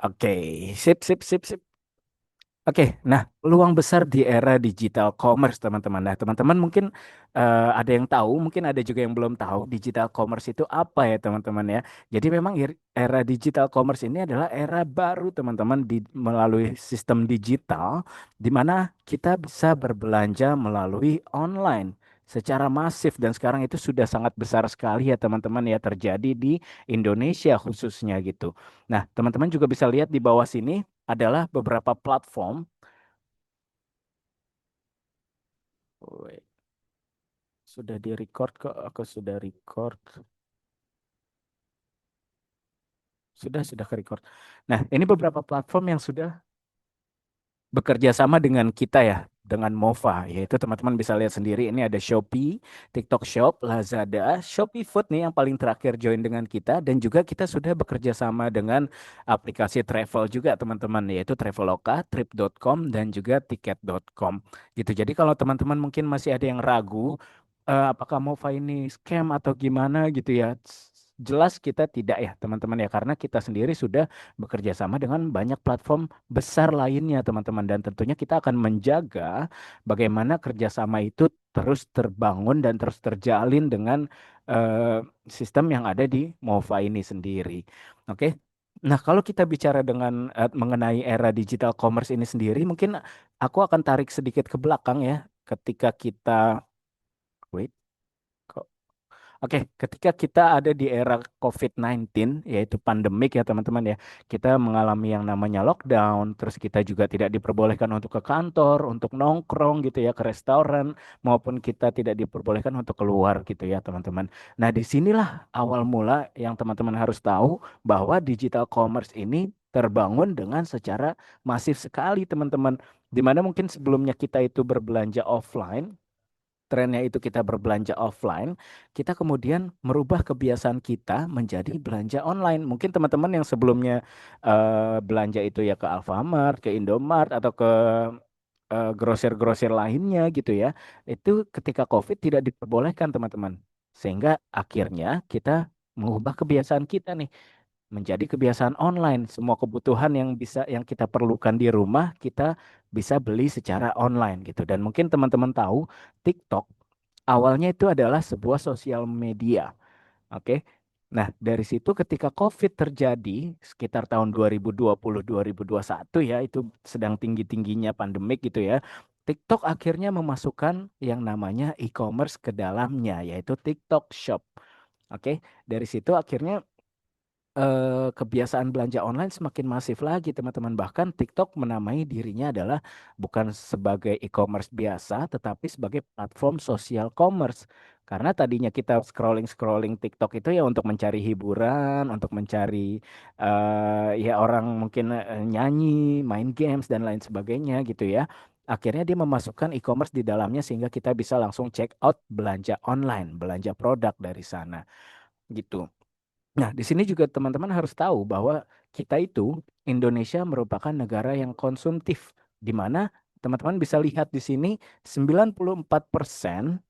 Oke, sip, sip, sip, sip. Oke, nah peluang besar di era digital commerce teman-teman. Nah teman-teman mungkin ada yang tahu, mungkin ada juga yang belum tahu digital commerce itu apa ya teman-teman ya. Jadi memang era digital commerce ini adalah era baru teman-teman melalui sistem digital di mana kita bisa berbelanja melalui online secara masif dan sekarang itu sudah sangat besar sekali ya teman-teman ya terjadi di Indonesia khususnya gitu. Nah, teman-teman juga bisa lihat di bawah sini adalah beberapa platform. Wait, sudah di record kok, aku sudah record. Sudah ke record. Nah, ini beberapa platform yang sudah bekerja sama dengan kita ya, dengan Mova, yaitu teman-teman bisa lihat sendiri ini ada Shopee, TikTok Shop, Lazada, Shopee Food nih yang paling terakhir join dengan kita dan juga kita sudah bekerja sama dengan aplikasi travel juga teman-teman yaitu Traveloka, Trip.com dan juga Tiket.com gitu. Jadi kalau teman-teman mungkin masih ada yang ragu apakah Mova ini scam atau gimana gitu ya. Jelas kita tidak ya teman-teman ya karena kita sendiri sudah bekerja sama dengan banyak platform besar lainnya teman-teman dan tentunya kita akan menjaga bagaimana kerjasama itu terus terbangun dan terus terjalin dengan sistem yang ada di Mova ini sendiri. Oke. Nah, kalau kita bicara dengan mengenai era digital commerce ini sendiri, mungkin aku akan tarik sedikit ke belakang ya ketika kita wait. Oke, ketika kita ada di era COVID-19, yaitu pandemik ya teman-teman ya, kita mengalami yang namanya lockdown, terus kita juga tidak diperbolehkan untuk ke kantor, untuk nongkrong gitu ya, ke restoran, maupun kita tidak diperbolehkan untuk keluar gitu ya teman-teman. Nah, disinilah awal mula yang teman-teman harus tahu bahwa digital commerce ini terbangun dengan secara masif sekali teman-teman. Di mana mungkin sebelumnya kita itu berbelanja offline, trennya itu kita berbelanja offline, kita kemudian merubah kebiasaan kita menjadi belanja online. Mungkin teman-teman yang sebelumnya belanja itu ya ke Alfamart, ke Indomart, atau ke grosir-grosir lainnya gitu ya, itu ketika COVID tidak diperbolehkan teman-teman. Sehingga akhirnya kita mengubah kebiasaan kita nih menjadi kebiasaan online. Semua kebutuhan yang kita perlukan di rumah kita bisa beli secara online gitu. Dan mungkin teman-teman tahu TikTok awalnya itu adalah sebuah sosial media. Oke. Nah, dari situ ketika COVID terjadi sekitar tahun 2020-2021 ya, itu sedang tinggi-tingginya pandemik gitu ya. TikTok akhirnya memasukkan yang namanya e-commerce ke dalamnya, yaitu TikTok Shop. Oke, dari situ akhirnya kebiasaan belanja online semakin masif lagi teman-teman. Bahkan TikTok menamai dirinya adalah bukan sebagai e-commerce biasa, tetapi sebagai platform social commerce. Karena tadinya kita scrolling-scrolling TikTok itu ya untuk mencari hiburan, untuk mencari ya orang mungkin nyanyi, main games dan lain sebagainya gitu ya. Akhirnya dia memasukkan e-commerce di dalamnya sehingga kita bisa langsung check out belanja online, belanja produk dari sana gitu. Nah, di sini juga teman-teman harus tahu bahwa kita itu Indonesia merupakan negara yang konsumtif, di mana teman-teman bisa lihat di sini 94%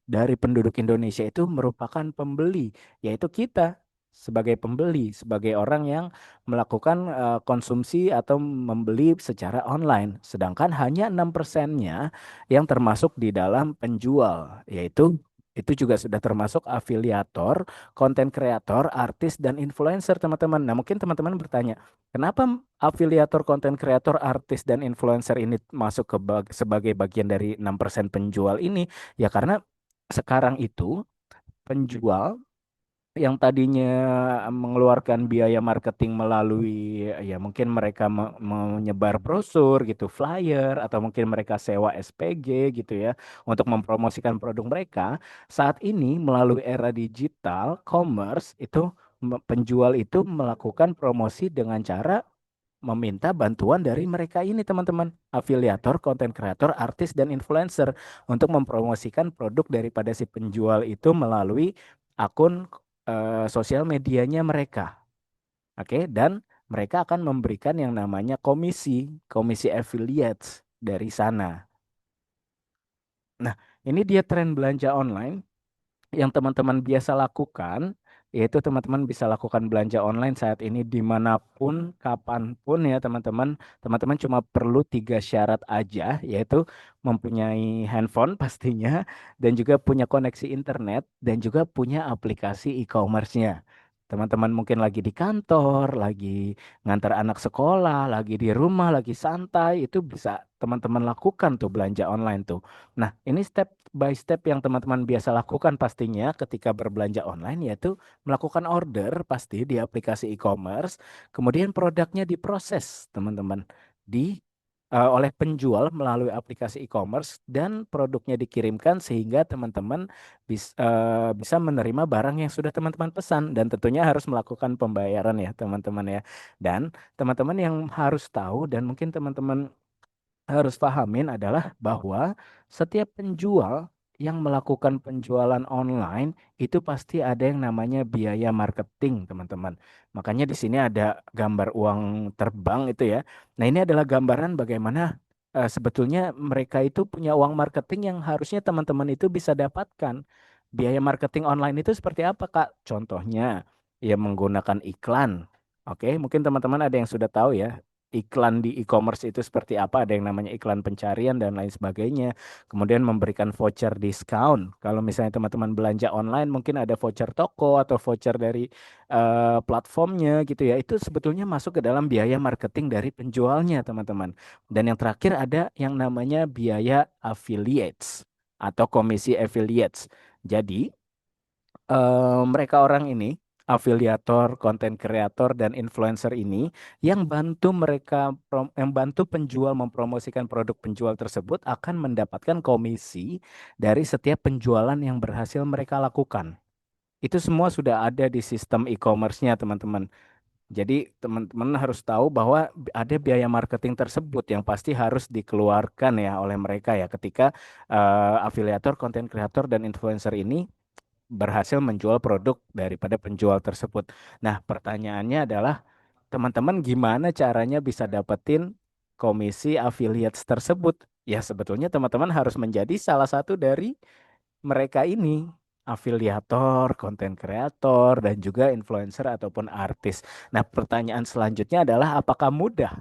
dari penduduk Indonesia itu merupakan pembeli, yaitu kita sebagai pembeli, sebagai orang yang melakukan konsumsi atau membeli secara online. Sedangkan hanya 6%-nya yang termasuk di dalam penjual, yaitu itu juga sudah termasuk afiliator, konten kreator, artis, dan influencer, teman-teman. Nah, mungkin teman-teman bertanya, kenapa afiliator, konten kreator, artis, dan influencer ini masuk sebagai bagian dari 6% penjual ini? Ya, karena sekarang itu penjual yang tadinya mengeluarkan biaya marketing melalui ya mungkin mereka menyebar brosur gitu, flyer atau mungkin mereka sewa SPG gitu ya untuk mempromosikan produk mereka. Saat ini melalui era digital commerce itu penjual itu melakukan promosi dengan cara meminta bantuan dari mereka ini teman-teman, afiliator, konten kreator, artis dan influencer untuk mempromosikan produk daripada si penjual itu melalui akun sosial medianya mereka. Oke, dan mereka akan memberikan yang namanya komisi, komisi affiliates dari sana. Nah, ini dia tren belanja online yang teman-teman biasa lakukan yaitu teman-teman bisa lakukan belanja online saat ini dimanapun, kapanpun ya teman-teman. Teman-teman cuma perlu tiga syarat aja, yaitu mempunyai handphone pastinya, dan juga punya koneksi internet, dan juga punya aplikasi e-commerce-nya. Teman-teman mungkin lagi di kantor, lagi ngantar anak sekolah, lagi di rumah, lagi santai, itu bisa teman-teman lakukan tuh belanja online tuh. Nah, ini step by step yang teman-teman biasa lakukan pastinya ketika berbelanja online, yaitu melakukan order pasti di aplikasi e-commerce, kemudian produknya diproses, teman-teman, oleh penjual melalui aplikasi e-commerce dan produknya dikirimkan sehingga teman-teman bisa menerima barang yang sudah teman-teman pesan dan tentunya harus melakukan pembayaran ya, teman-teman ya. Dan teman-teman yang harus tahu dan mungkin teman-teman harus pahamin adalah bahwa setiap penjual yang melakukan penjualan online itu pasti ada yang namanya biaya marketing, teman-teman. Makanya di sini ada gambar uang terbang itu ya. Nah, ini adalah gambaran bagaimana sebetulnya mereka itu punya uang marketing yang harusnya teman-teman itu bisa dapatkan. Biaya marketing online itu seperti apa, Kak? Contohnya, ya menggunakan iklan. Oke, mungkin teman-teman ada yang sudah tahu ya iklan di e-commerce itu seperti apa, ada yang namanya iklan pencarian dan lain sebagainya. Kemudian memberikan voucher diskon. Kalau misalnya teman-teman belanja online mungkin ada voucher toko atau voucher dari platformnya gitu ya. Itu sebetulnya masuk ke dalam biaya marketing dari penjualnya, teman-teman. Dan yang terakhir ada yang namanya biaya affiliates atau komisi affiliates. Jadi mereka orang ini, afiliator, konten kreator, dan influencer ini yang bantu yang bantu penjual mempromosikan produk penjual tersebut akan mendapatkan komisi dari setiap penjualan yang berhasil mereka lakukan. Itu semua sudah ada di sistem e-commerce-nya, teman-teman. Jadi teman-teman harus tahu bahwa ada biaya marketing tersebut yang pasti harus dikeluarkan ya oleh mereka ya ketika afiliator, konten kreator, dan influencer ini berhasil menjual produk daripada penjual tersebut. Nah, pertanyaannya adalah teman-teman gimana caranya bisa dapetin komisi affiliates tersebut? Ya, sebetulnya teman-teman harus menjadi salah satu dari mereka ini, afiliator, konten kreator, dan juga influencer ataupun artis. Nah, pertanyaan selanjutnya adalah apakah mudah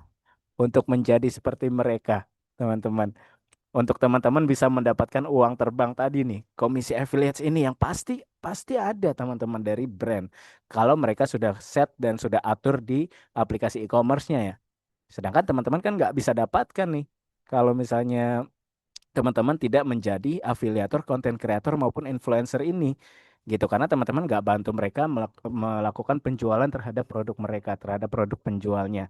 untuk menjadi seperti mereka, teman-teman? Untuk teman-teman bisa mendapatkan uang terbang tadi nih, komisi affiliates ini yang pasti pasti ada teman-teman dari brand. Kalau mereka sudah set dan sudah atur di aplikasi e-commerce-nya ya. Sedangkan teman-teman kan nggak bisa dapatkan nih. Kalau misalnya teman-teman tidak menjadi afiliator, konten kreator maupun influencer ini. Gitu, karena teman-teman nggak bantu mereka melakukan penjualan terhadap produk mereka, terhadap produk penjualnya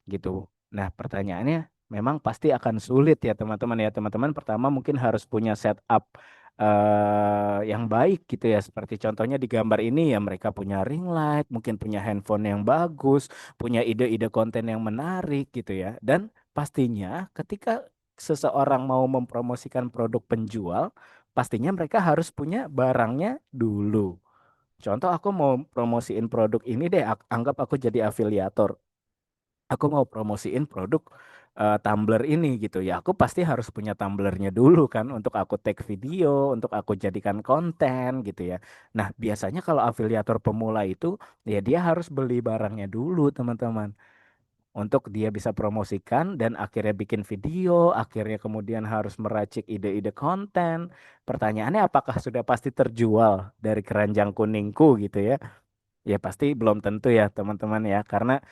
gitu. Nah, pertanyaannya memang pasti akan sulit ya teman-teman ya. Teman-teman pertama mungkin harus punya setup yang baik gitu ya. Seperti contohnya di gambar ini ya mereka punya ring light, mungkin punya handphone yang bagus, punya ide-ide konten yang menarik gitu ya. Dan pastinya ketika seseorang mau mempromosikan produk penjual, pastinya mereka harus punya barangnya dulu. Contoh aku mau promosiin produk ini deh, anggap aku jadi afiliator, aku mau promosiin produk tumbler ini gitu ya. Aku pasti harus punya tumblernya dulu kan untuk aku take video, untuk aku jadikan konten gitu ya. Nah, biasanya kalau afiliator pemula itu ya dia harus beli barangnya dulu, teman-teman. Untuk dia bisa promosikan dan akhirnya bikin video, akhirnya kemudian harus meracik ide-ide konten. Pertanyaannya apakah sudah pasti terjual dari keranjang kuningku gitu ya? Ya pasti belum tentu ya teman-teman ya, karena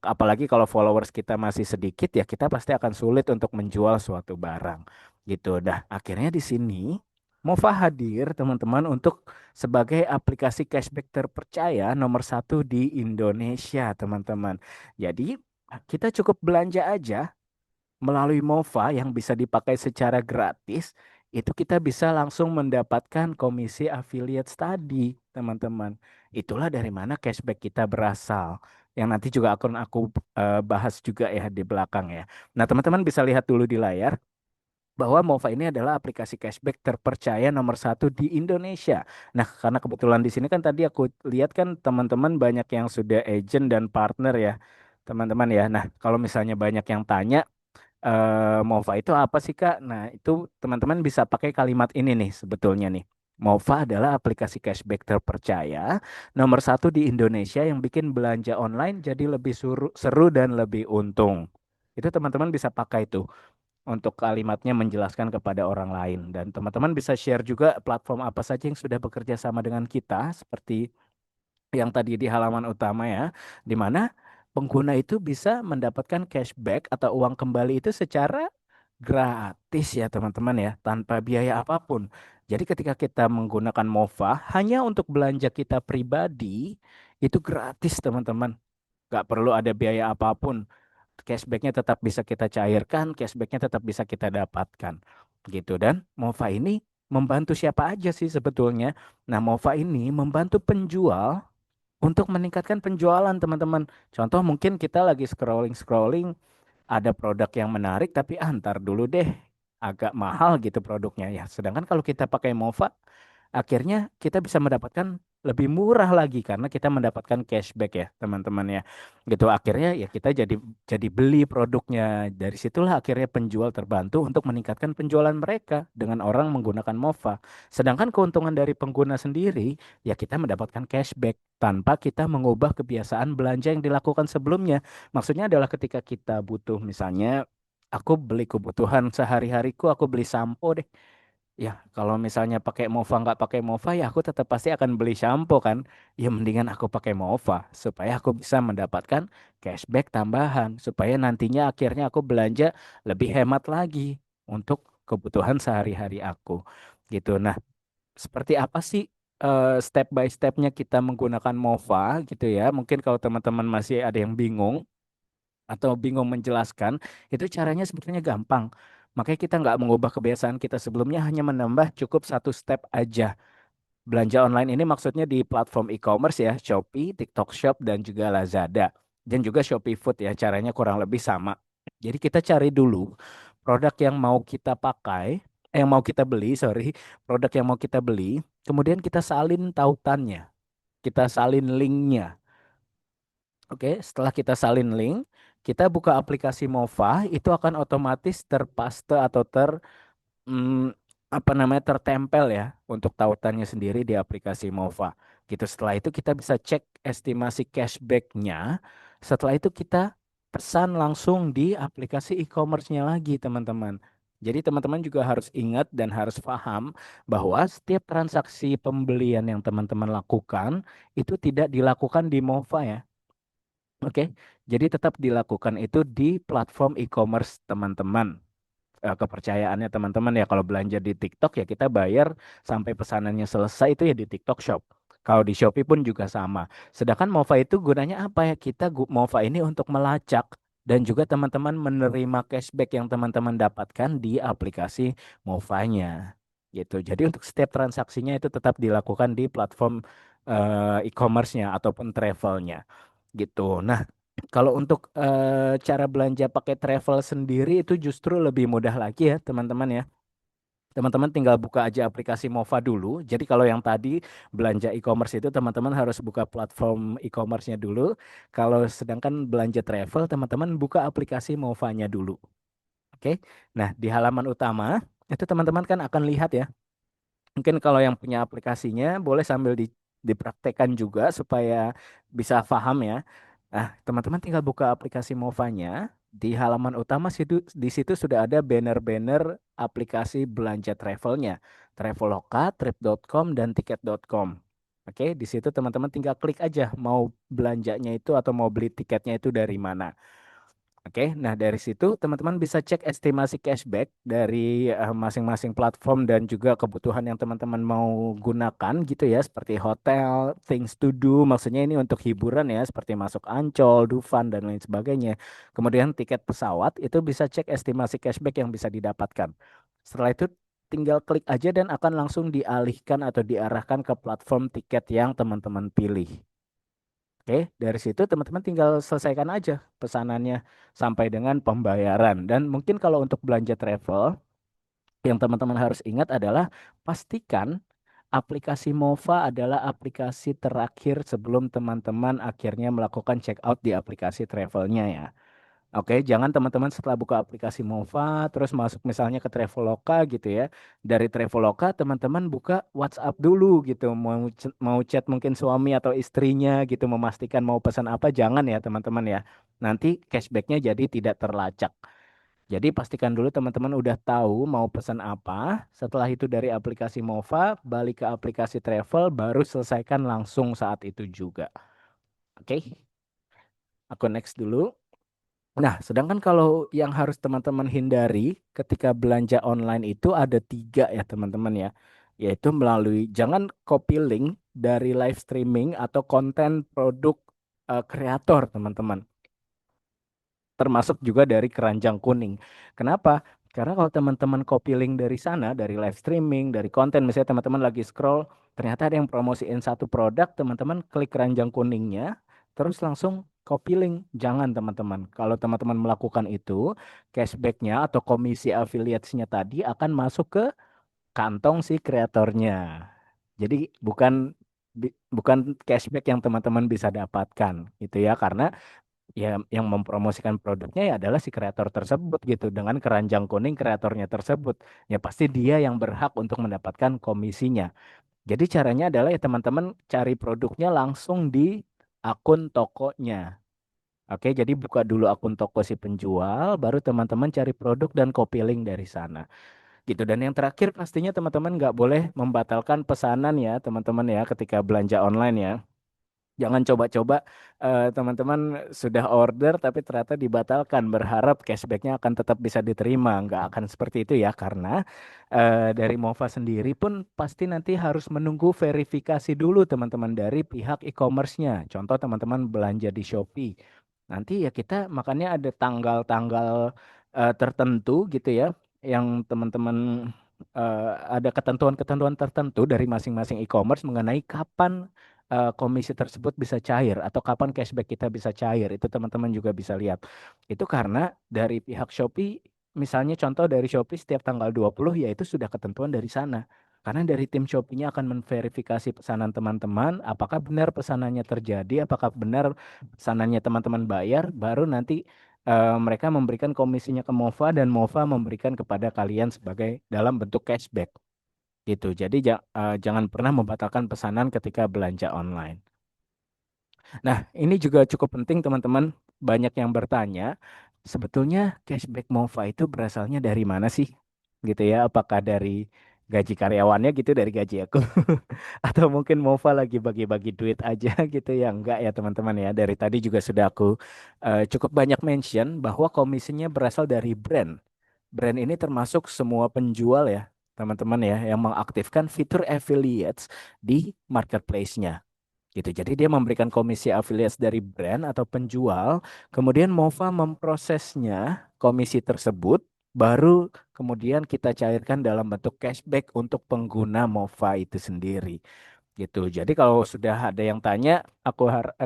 apalagi kalau followers kita masih sedikit ya kita pasti akan sulit untuk menjual suatu barang gitu. Dah akhirnya di sini Mova hadir teman-teman untuk sebagai aplikasi cashback terpercaya nomor satu di Indonesia, teman-teman. Jadi kita cukup belanja aja melalui Mova yang bisa dipakai secara gratis, itu kita bisa langsung mendapatkan komisi affiliate tadi, teman-teman. Itulah dari mana cashback kita berasal. Yang nanti juga akan aku bahas juga ya di belakang ya. Nah, teman-teman bisa lihat dulu di layar bahwa Mova ini adalah aplikasi cashback terpercaya nomor satu di Indonesia. Nah, karena kebetulan di sini kan tadi aku lihat kan teman-teman banyak yang sudah agent dan partner ya, teman-teman ya. Nah, kalau misalnya banyak yang tanya, MOFA itu apa sih Kak? Nah, itu teman-teman bisa pakai kalimat ini nih sebetulnya nih. Mova adalah aplikasi cashback terpercaya nomor satu di Indonesia yang bikin belanja online jadi lebih seru dan lebih untung. Itu teman-teman bisa pakai tuh untuk kalimatnya menjelaskan kepada orang lain. Dan teman-teman bisa share juga platform apa saja yang sudah bekerja sama dengan kita, seperti yang tadi di halaman utama ya, di mana pengguna itu bisa mendapatkan cashback atau uang kembali itu secara gratis ya teman-teman ya, tanpa biaya apapun. Jadi ketika kita menggunakan Mova hanya untuk belanja kita pribadi, itu gratis teman-teman. Nggak perlu ada biaya apapun. Cashbacknya tetap bisa kita cairkan, cashbacknya tetap bisa kita dapatkan. Gitu. Dan Mova ini membantu siapa aja sih sebetulnya? Nah, Mova ini membantu penjual untuk meningkatkan penjualan, teman-teman. Contoh mungkin kita lagi scrolling-scrolling, ada produk yang menarik tapi ntar dulu deh, agak mahal gitu produknya ya. Sedangkan kalau kita pakai Mova, akhirnya kita bisa mendapatkan lebih murah lagi karena kita mendapatkan cashback ya teman-teman ya. Gitu akhirnya ya kita jadi beli produknya. Dari situlah akhirnya penjual terbantu untuk meningkatkan penjualan mereka dengan orang menggunakan Mova. Sedangkan keuntungan dari pengguna sendiri ya kita mendapatkan cashback tanpa kita mengubah kebiasaan belanja yang dilakukan sebelumnya. Maksudnya adalah ketika kita butuh misalnya aku beli kebutuhan sehari-hariku, aku beli sampo deh. Ya, kalau misalnya pakai Mova nggak pakai Mova ya aku tetap pasti akan beli shampoo kan. Ya mendingan aku pakai Mova supaya aku bisa mendapatkan cashback tambahan supaya nantinya akhirnya aku belanja lebih hemat lagi untuk kebutuhan sehari-hari aku. Gitu. Nah, seperti apa sih step by stepnya kita menggunakan Mova gitu ya? Mungkin kalau teman-teman masih ada yang bingung atau bingung menjelaskan, itu caranya sebetulnya gampang. Makanya kita nggak mengubah kebiasaan kita sebelumnya, hanya menambah cukup satu step aja. Belanja online ini maksudnya di platform e-commerce ya, Shopee, TikTok Shop, dan juga Lazada. Dan juga Shopee Food ya, caranya kurang lebih sama. Jadi kita cari dulu produk yang mau kita pakai, yang mau kita beli, sorry, produk yang mau kita beli, kemudian kita salin tautannya, kita salin linknya. Oke, setelah kita salin link, kita buka aplikasi Mova, itu akan otomatis terpaste atau mm, apa namanya tertempel ya untuk tautannya sendiri di aplikasi Mova. Gitu. Setelah itu kita bisa cek estimasi cashbacknya. Setelah itu kita pesan langsung di aplikasi e-commerce-nya lagi, teman-teman. Jadi teman-teman juga harus ingat dan harus paham bahwa setiap transaksi pembelian yang teman-teman lakukan itu tidak dilakukan di Mova ya. Oke, jadi tetap dilakukan itu di platform e-commerce teman-teman. Kepercayaannya teman-teman ya kalau belanja di TikTok ya kita bayar sampai pesanannya selesai itu ya di TikTok Shop. Kalau di Shopee pun juga sama. Sedangkan Mova itu gunanya apa ya? Kita Mova ini untuk melacak dan juga teman-teman menerima cashback yang teman-teman dapatkan di aplikasi Movanya. Gitu. Jadi untuk setiap transaksinya itu tetap dilakukan di platform e-commerce-nya ataupun travelnya gitu. Nah, kalau untuk cara belanja pakai travel sendiri itu justru lebih mudah lagi ya, teman-teman ya. Teman-teman tinggal buka aja aplikasi Mova dulu. Jadi kalau yang tadi belanja e-commerce itu teman-teman harus buka platform e-commerce-nya dulu. Kalau sedangkan belanja travel, teman-teman buka aplikasi Movanya dulu. Oke. Nah, di halaman utama itu teman-teman kan akan lihat ya. Mungkin kalau yang punya aplikasinya boleh sambil dipraktekkan juga supaya bisa paham ya. Nah, teman-teman tinggal buka aplikasi Movanya. Di halaman utama di situ sudah ada banner-banner aplikasi belanja travelnya. Traveloka, Trip.com, dan Tiket.com. Oke, di situ teman-teman tinggal klik aja mau belanjanya itu atau mau beli tiketnya itu dari mana. Oke, nah dari situ teman-teman bisa cek estimasi cashback dari masing-masing platform dan juga kebutuhan yang teman-teman mau gunakan gitu ya, seperti hotel, things to do, maksudnya ini untuk hiburan ya, seperti masuk Ancol, Dufan dan lain sebagainya. Kemudian tiket pesawat itu bisa cek estimasi cashback yang bisa didapatkan. Setelah itu tinggal klik aja dan akan langsung dialihkan atau diarahkan ke platform tiket yang teman-teman pilih. Oke, dari situ teman-teman tinggal selesaikan aja pesanannya sampai dengan pembayaran. Dan mungkin kalau untuk belanja travel, yang teman-teman harus ingat adalah pastikan aplikasi Mova adalah aplikasi terakhir sebelum teman-teman akhirnya melakukan check out di aplikasi travelnya ya. Oke, jangan teman-teman setelah buka aplikasi Mova, terus masuk misalnya ke Traveloka gitu ya. Dari Traveloka, teman-teman buka WhatsApp dulu gitu. Mau chat mungkin suami atau istrinya gitu, memastikan mau pesan apa, jangan ya teman-teman ya. Nanti cashbacknya jadi tidak terlacak. Jadi pastikan dulu teman-teman udah tahu mau pesan apa. Setelah itu dari aplikasi Mova, balik ke aplikasi Travel, baru selesaikan langsung saat itu juga. Oke, aku next dulu. Nah, sedangkan kalau yang harus teman-teman hindari ketika belanja online itu ada tiga ya teman-teman ya. Yaitu melalui jangan copy link dari live streaming atau konten produk kreator teman-teman. Termasuk juga dari keranjang kuning. Kenapa? Karena kalau teman-teman copy link dari sana, dari live streaming, dari konten, misalnya teman-teman lagi scroll, ternyata ada yang promosiin satu produk, teman-teman klik keranjang kuningnya, terus langsung copy link. Jangan teman-teman. Kalau teman-teman melakukan itu, cashbacknya atau komisi affiliates-nya tadi akan masuk ke kantong si kreatornya. Jadi bukan cashback yang teman-teman bisa dapatkan, gitu ya, karena ya yang mempromosikan produknya ya adalah si kreator tersebut gitu dengan keranjang kuning kreatornya tersebut ya pasti dia yang berhak untuk mendapatkan komisinya. Jadi caranya adalah ya teman-teman cari produknya langsung di akun tokonya. Oke, jadi buka dulu akun toko si penjual, baru teman-teman cari produk dan copy link dari sana. Gitu. Dan yang terakhir pastinya teman-teman nggak boleh membatalkan pesanan ya teman-teman ya ketika belanja online ya. Jangan coba-coba teman-teman sudah order tapi ternyata dibatalkan berharap cashbacknya akan tetap bisa diterima. Nggak akan seperti itu ya karena dari Mova sendiri pun pasti nanti harus menunggu verifikasi dulu teman-teman dari pihak e-commerce-nya. Contoh teman-teman belanja di Shopee. Nanti ya kita makanya ada tanggal-tanggal tertentu gitu ya yang teman-teman ada ketentuan-ketentuan tertentu dari masing-masing e-commerce mengenai kapan komisi tersebut bisa cair atau kapan cashback kita bisa cair. Itu teman-teman juga bisa lihat. Itu karena dari pihak Shopee, misalnya contoh dari Shopee setiap tanggal 20 ya itu sudah ketentuan dari sana. Karena dari tim Shopee-nya akan memverifikasi pesanan teman-teman, apakah benar pesanannya terjadi, apakah benar pesanannya teman-teman bayar, baru nanti mereka memberikan komisinya ke Mova dan Mova memberikan kepada kalian sebagai dalam bentuk cashback gitu. Jadi jangan pernah membatalkan pesanan ketika belanja online. Nah, ini juga cukup penting teman-teman. Banyak yang bertanya, sebetulnya cashback Mova itu berasalnya dari mana sih? Gitu ya, apakah dari gaji karyawannya gitu, dari gaji aku? Atau mungkin Mova lagi bagi-bagi duit aja gitu ya? Enggak ya teman-teman ya. Dari tadi juga sudah aku cukup banyak mention bahwa komisinya berasal dari brand. Brand ini termasuk semua penjual ya, teman-teman ya, yang mengaktifkan fitur affiliates di marketplace-nya gitu. Jadi dia memberikan komisi affiliates dari brand atau penjual, kemudian Mova memprosesnya komisi tersebut, baru kemudian kita cairkan dalam bentuk cashback untuk pengguna Mova itu sendiri. Gitu. Jadi kalau sudah ada yang tanya,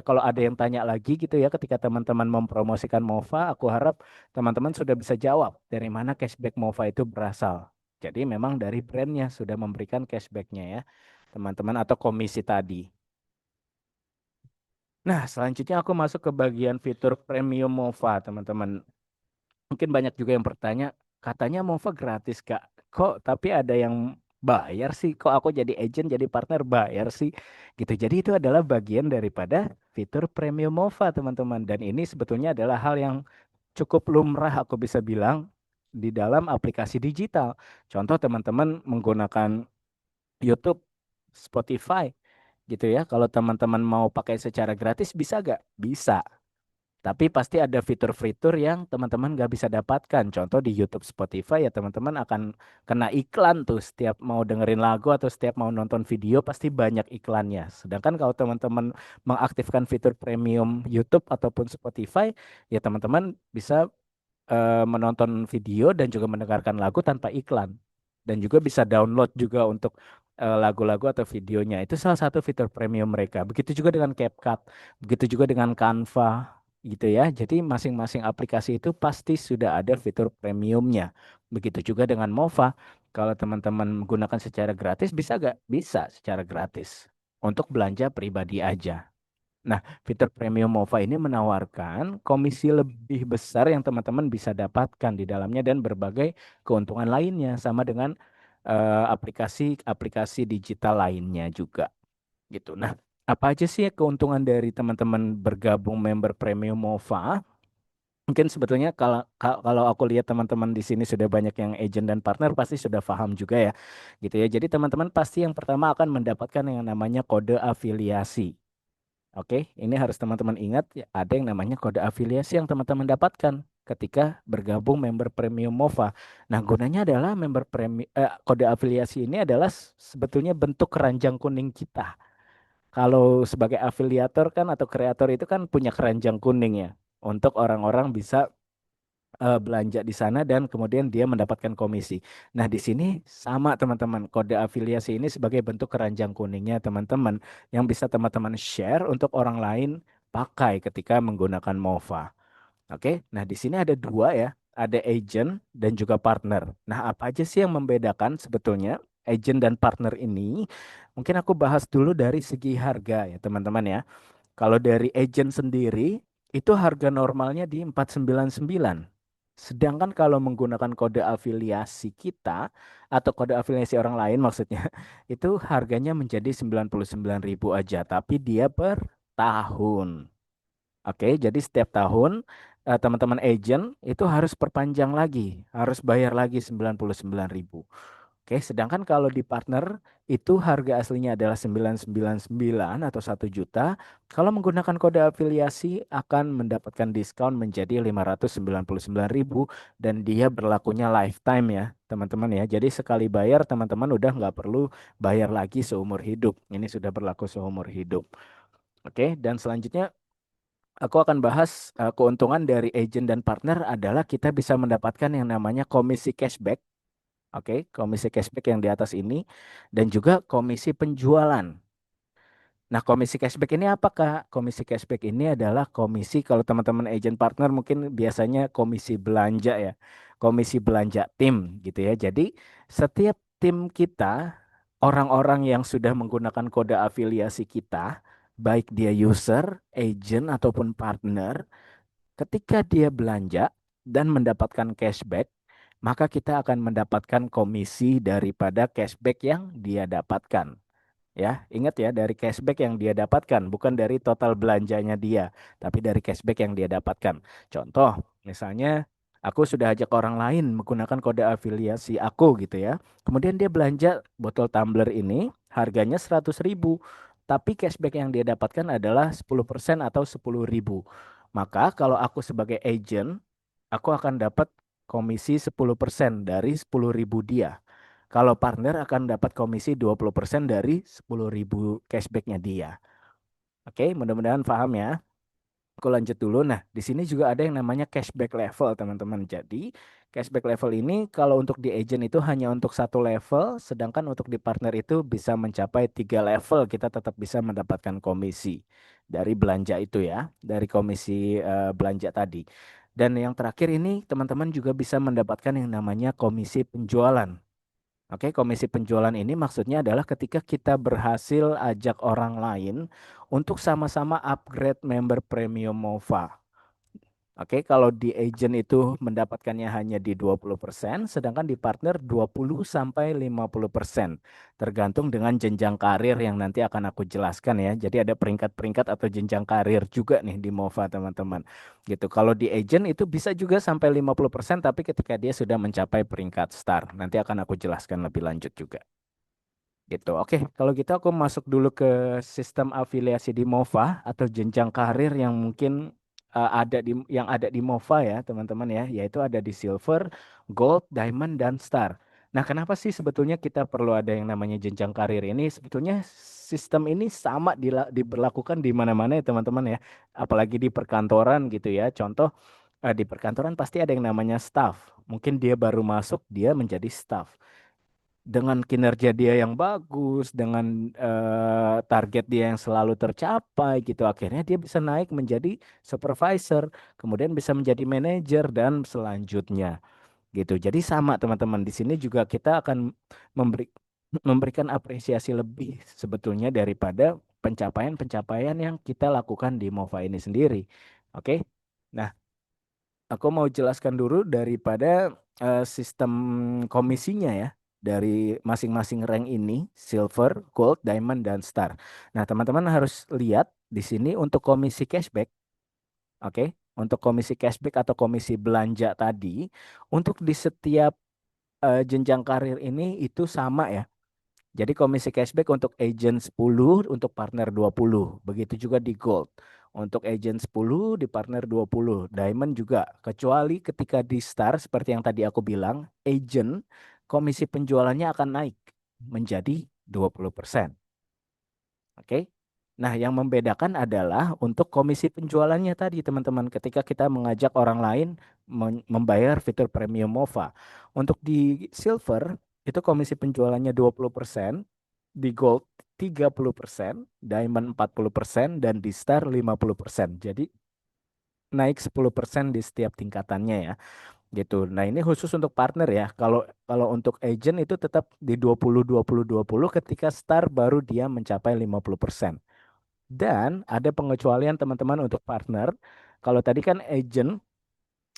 kalau ada yang tanya lagi gitu ya ketika teman-teman mempromosikan Mova, aku harap teman-teman sudah bisa jawab dari mana cashback Mova itu berasal. Jadi memang dari brandnya sudah memberikan cashbacknya ya, teman-teman atau komisi tadi. Nah, selanjutnya aku masuk ke bagian fitur premium Mova, teman-teman. Mungkin banyak juga yang bertanya, katanya Mova gratis, Kak. Kok tapi ada yang bayar sih? Kok aku jadi agent, jadi partner bayar sih? Gitu. Jadi itu adalah bagian daripada fitur premium Mova, teman-teman. Dan ini sebetulnya adalah hal yang cukup lumrah, aku bisa bilang, di dalam aplikasi digital. Contoh teman-teman menggunakan YouTube, Spotify, gitu ya. Kalau teman-teman mau pakai secara gratis, bisa gak? Bisa. Tapi pasti ada fitur-fitur yang teman-teman nggak bisa dapatkan. Contoh di YouTube, Spotify ya teman-teman akan kena iklan tuh setiap mau dengerin lagu atau setiap mau nonton video pasti banyak iklannya. Sedangkan kalau teman-teman mengaktifkan fitur premium YouTube ataupun Spotify, ya teman-teman bisa menonton video dan juga mendengarkan lagu tanpa iklan. Dan juga bisa download juga untuk lagu-lagu atau videonya. Itu salah satu fitur premium mereka. Begitu juga dengan CapCut, begitu juga dengan Canva gitu ya. Jadi masing-masing aplikasi itu pasti sudah ada fitur premiumnya. Begitu juga dengan Mova. Kalau teman-teman menggunakan secara gratis bisa gak? Bisa secara gratis. Untuk belanja pribadi aja. Nah, fitur Premium Mova ini menawarkan komisi lebih besar yang teman-teman bisa dapatkan di dalamnya dan berbagai keuntungan lainnya sama dengan aplikasi-aplikasi digital lainnya juga gitu. Nah, apa aja sih keuntungan dari teman-teman bergabung member Premium Mova? Mungkin sebetulnya kalau aku lihat teman-teman di sini sudah banyak yang agent dan partner pasti sudah paham juga ya. Gitu ya. Jadi teman-teman pasti yang pertama akan mendapatkan yang namanya kode afiliasi. Oke, ini harus teman-teman ingat ya, ada yang namanya kode afiliasi yang teman-teman dapatkan ketika bergabung member Premium Mova. Nah, gunanya adalah kode afiliasi ini adalah sebetulnya bentuk keranjang kuning kita. Kalau sebagai afiliator kan atau kreator itu kan punya keranjang kuning ya untuk orang-orang bisa belanja di sana dan kemudian dia mendapatkan komisi. Nah, di sini sama teman-teman. Kode afiliasi ini sebagai bentuk keranjang kuningnya teman-teman yang bisa teman-teman share untuk orang lain pakai ketika menggunakan Mova. Oke, nah di sini ada dua ya, ada agent dan juga partner. Nah, apa aja sih yang membedakan sebetulnya agent dan partner ini? Mungkin aku bahas dulu dari segi harga ya teman-teman ya. Kalau dari agent sendiri, itu harga normalnya di 499. Sedangkan kalau menggunakan kode afiliasi kita, atau kode afiliasi orang lain maksudnya, itu harganya menjadi 99.000 aja. Tapi dia per tahun. Oke, jadi setiap tahun teman-teman agent itu harus perpanjang lagi, harus bayar lagi 99.000. Oke, sedangkan kalau di partner itu harga aslinya adalah 999 atau 1 juta. Kalau menggunakan kode afiliasi akan mendapatkan diskon menjadi 599.000 dan dia berlakunya lifetime ya, teman-teman ya. Jadi sekali bayar teman-teman udah nggak perlu bayar lagi seumur hidup. Ini sudah berlaku seumur hidup. Oke, dan selanjutnya aku akan bahas keuntungan dari agent dan partner adalah kita bisa mendapatkan yang namanya komisi cashback. Oke, komisi cashback yang di atas ini dan juga komisi penjualan. Nah, komisi cashback ini apa, Kak? Komisi cashback ini adalah komisi kalau teman-teman agent partner mungkin biasanya komisi belanja ya. Komisi belanja tim gitu ya. Jadi, setiap tim kita, orang-orang yang sudah menggunakan kode afiliasi kita, baik dia user, agent ataupun partner, ketika dia belanja dan mendapatkan cashback, maka kita akan mendapatkan komisi daripada cashback yang dia dapatkan. Ya, ingat ya dari cashback yang dia dapatkan, bukan dari total belanjanya dia, tapi dari cashback yang dia dapatkan. Contoh, misalnya aku sudah ajak orang lain menggunakan kode afiliasi aku gitu ya. Kemudian dia belanja botol tumbler ini harganya 100.000, tapi cashback yang dia dapatkan adalah 10% atau 10.000. Maka kalau aku sebagai agent, aku akan dapat komisi 10% dari 10.000 dia. Kalau partner akan dapat komisi 20% dari 10.000 cashbacknya dia. Oke, mudah-mudahan paham ya. Aku lanjut dulu. Nah, di sini juga ada yang namanya cashback level, teman-teman. Jadi, cashback level ini kalau untuk di agent itu hanya untuk 1 level, sedangkan untuk di partner itu bisa mencapai 3 level. Kita tetap bisa mendapatkan komisi dari belanja itu ya, dari komisi belanja tadi. Dan yang terakhir ini, teman-teman juga bisa mendapatkan yang namanya komisi penjualan. Oke, komisi penjualan ini maksudnya adalah ketika kita berhasil ajak orang lain untuk sama-sama upgrade member premium Mova. Oke, kalau di agent itu mendapatkannya hanya di 20%, sedangkan di partner 20 sampai 50%. Tergantung dengan jenjang karir yang nanti akan aku jelaskan ya. Jadi ada peringkat-peringkat atau jenjang karir juga nih di Mova, teman-teman. Gitu. Kalau di agent itu bisa juga sampai 50%, tapi ketika dia sudah mencapai peringkat star. Nanti akan aku jelaskan lebih lanjut juga. Gitu. Oke, kalau gitu aku masuk dulu ke sistem afiliasi di Mova atau jenjang karir yang mungkin ada di Mova ya, teman-teman ya, yaitu ada di Silver, Gold, Diamond dan Star. Nah, kenapa sih sebetulnya kita perlu ada yang namanya jenjang karir ini? Sebetulnya sistem ini sama diberlakukan di mana-mana ya, teman-teman ya. Apalagi di perkantoran gitu ya. Contoh di perkantoran pasti ada yang namanya staff. Mungkin dia baru masuk, dia menjadi staff dengan kinerja dia yang bagus, dengan target dia yang selalu tercapai gitu, akhirnya dia bisa naik menjadi supervisor, kemudian bisa menjadi manajer dan selanjutnya gitu. Jadi sama teman-teman di sini juga kita akan memberi memberikan apresiasi lebih sebetulnya daripada pencapaian-pencapaian yang kita lakukan di MOFA ini sendiri. Oke. Nah, aku mau jelaskan dulu daripada sistem komisinya ya dari masing-masing rank ini, silver, gold, diamond, dan star. Nah, teman-teman harus lihat di sini untuk komisi cashback, oke? Untuk komisi cashback atau komisi belanja tadi, untuk di setiap jenjang karir ini itu sama ya. Jadi komisi cashback untuk agent 10, untuk partner 20. Begitu juga di gold. Untuk agent 10, di partner 20. Diamond juga. Kecuali ketika di star, seperti yang tadi aku bilang, agent komisi penjualannya akan naik menjadi 20%. Oke. Nah, yang membedakan adalah untuk komisi penjualannya tadi, teman-teman. Ketika kita mengajak orang lain membayar fitur premium MOVA. Untuk di silver, itu komisi penjualannya 20%, di gold 30%, diamond 40%, dan di star 50%. Jadi naik 10% di setiap tingkatannya ya, gitu. Nah, ini khusus untuk partner ya. Kalau kalau untuk agent itu tetap di 20 20 20 ketika star baru dia mencapai 50%. Dan ada pengecualian teman-teman untuk partner. Kalau tadi kan agent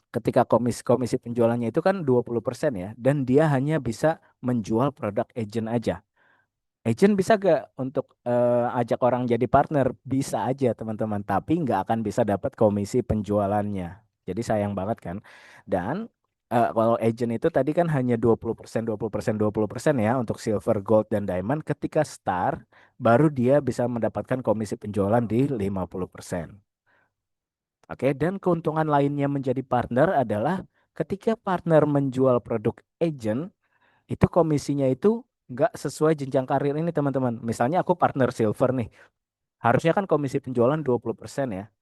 ketika komisi penjualannya itu kan 20% ya, dan dia hanya bisa menjual produk agent aja. Agent bisa gak untuk ajak orang jadi partner? Bisa aja teman-teman, tapi nggak akan bisa dapat komisi penjualannya. Jadi sayang banget kan. Dan kalau agent itu tadi kan hanya 20%, 20%, 20% ya untuk silver, gold, dan diamond. Ketika star, baru dia bisa mendapatkan komisi penjualan di 50%. Oke, dan keuntungan lainnya menjadi partner adalah ketika partner menjual produk agent, itu komisinya itu nggak sesuai jenjang karir ini teman-teman. Misalnya aku partner silver nih, harusnya kan komisi penjualan 20% ya.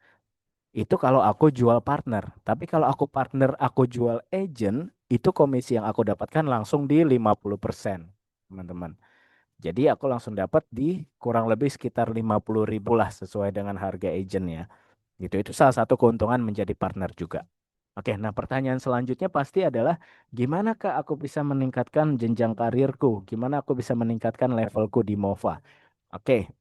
Itu kalau aku jual partner. Tapi kalau aku partner aku jual agent, itu komisi yang aku dapatkan langsung di 50%, teman-teman. Jadi aku langsung dapat di kurang lebih sekitar 50.000 lah sesuai dengan harga agent ya. Gitu, itu salah satu keuntungan menjadi partner juga. Oke, nah pertanyaan selanjutnya pasti adalah gimana Kak aku bisa meningkatkan jenjang karirku? Gimana aku bisa meningkatkan levelku di MOVA? Oke,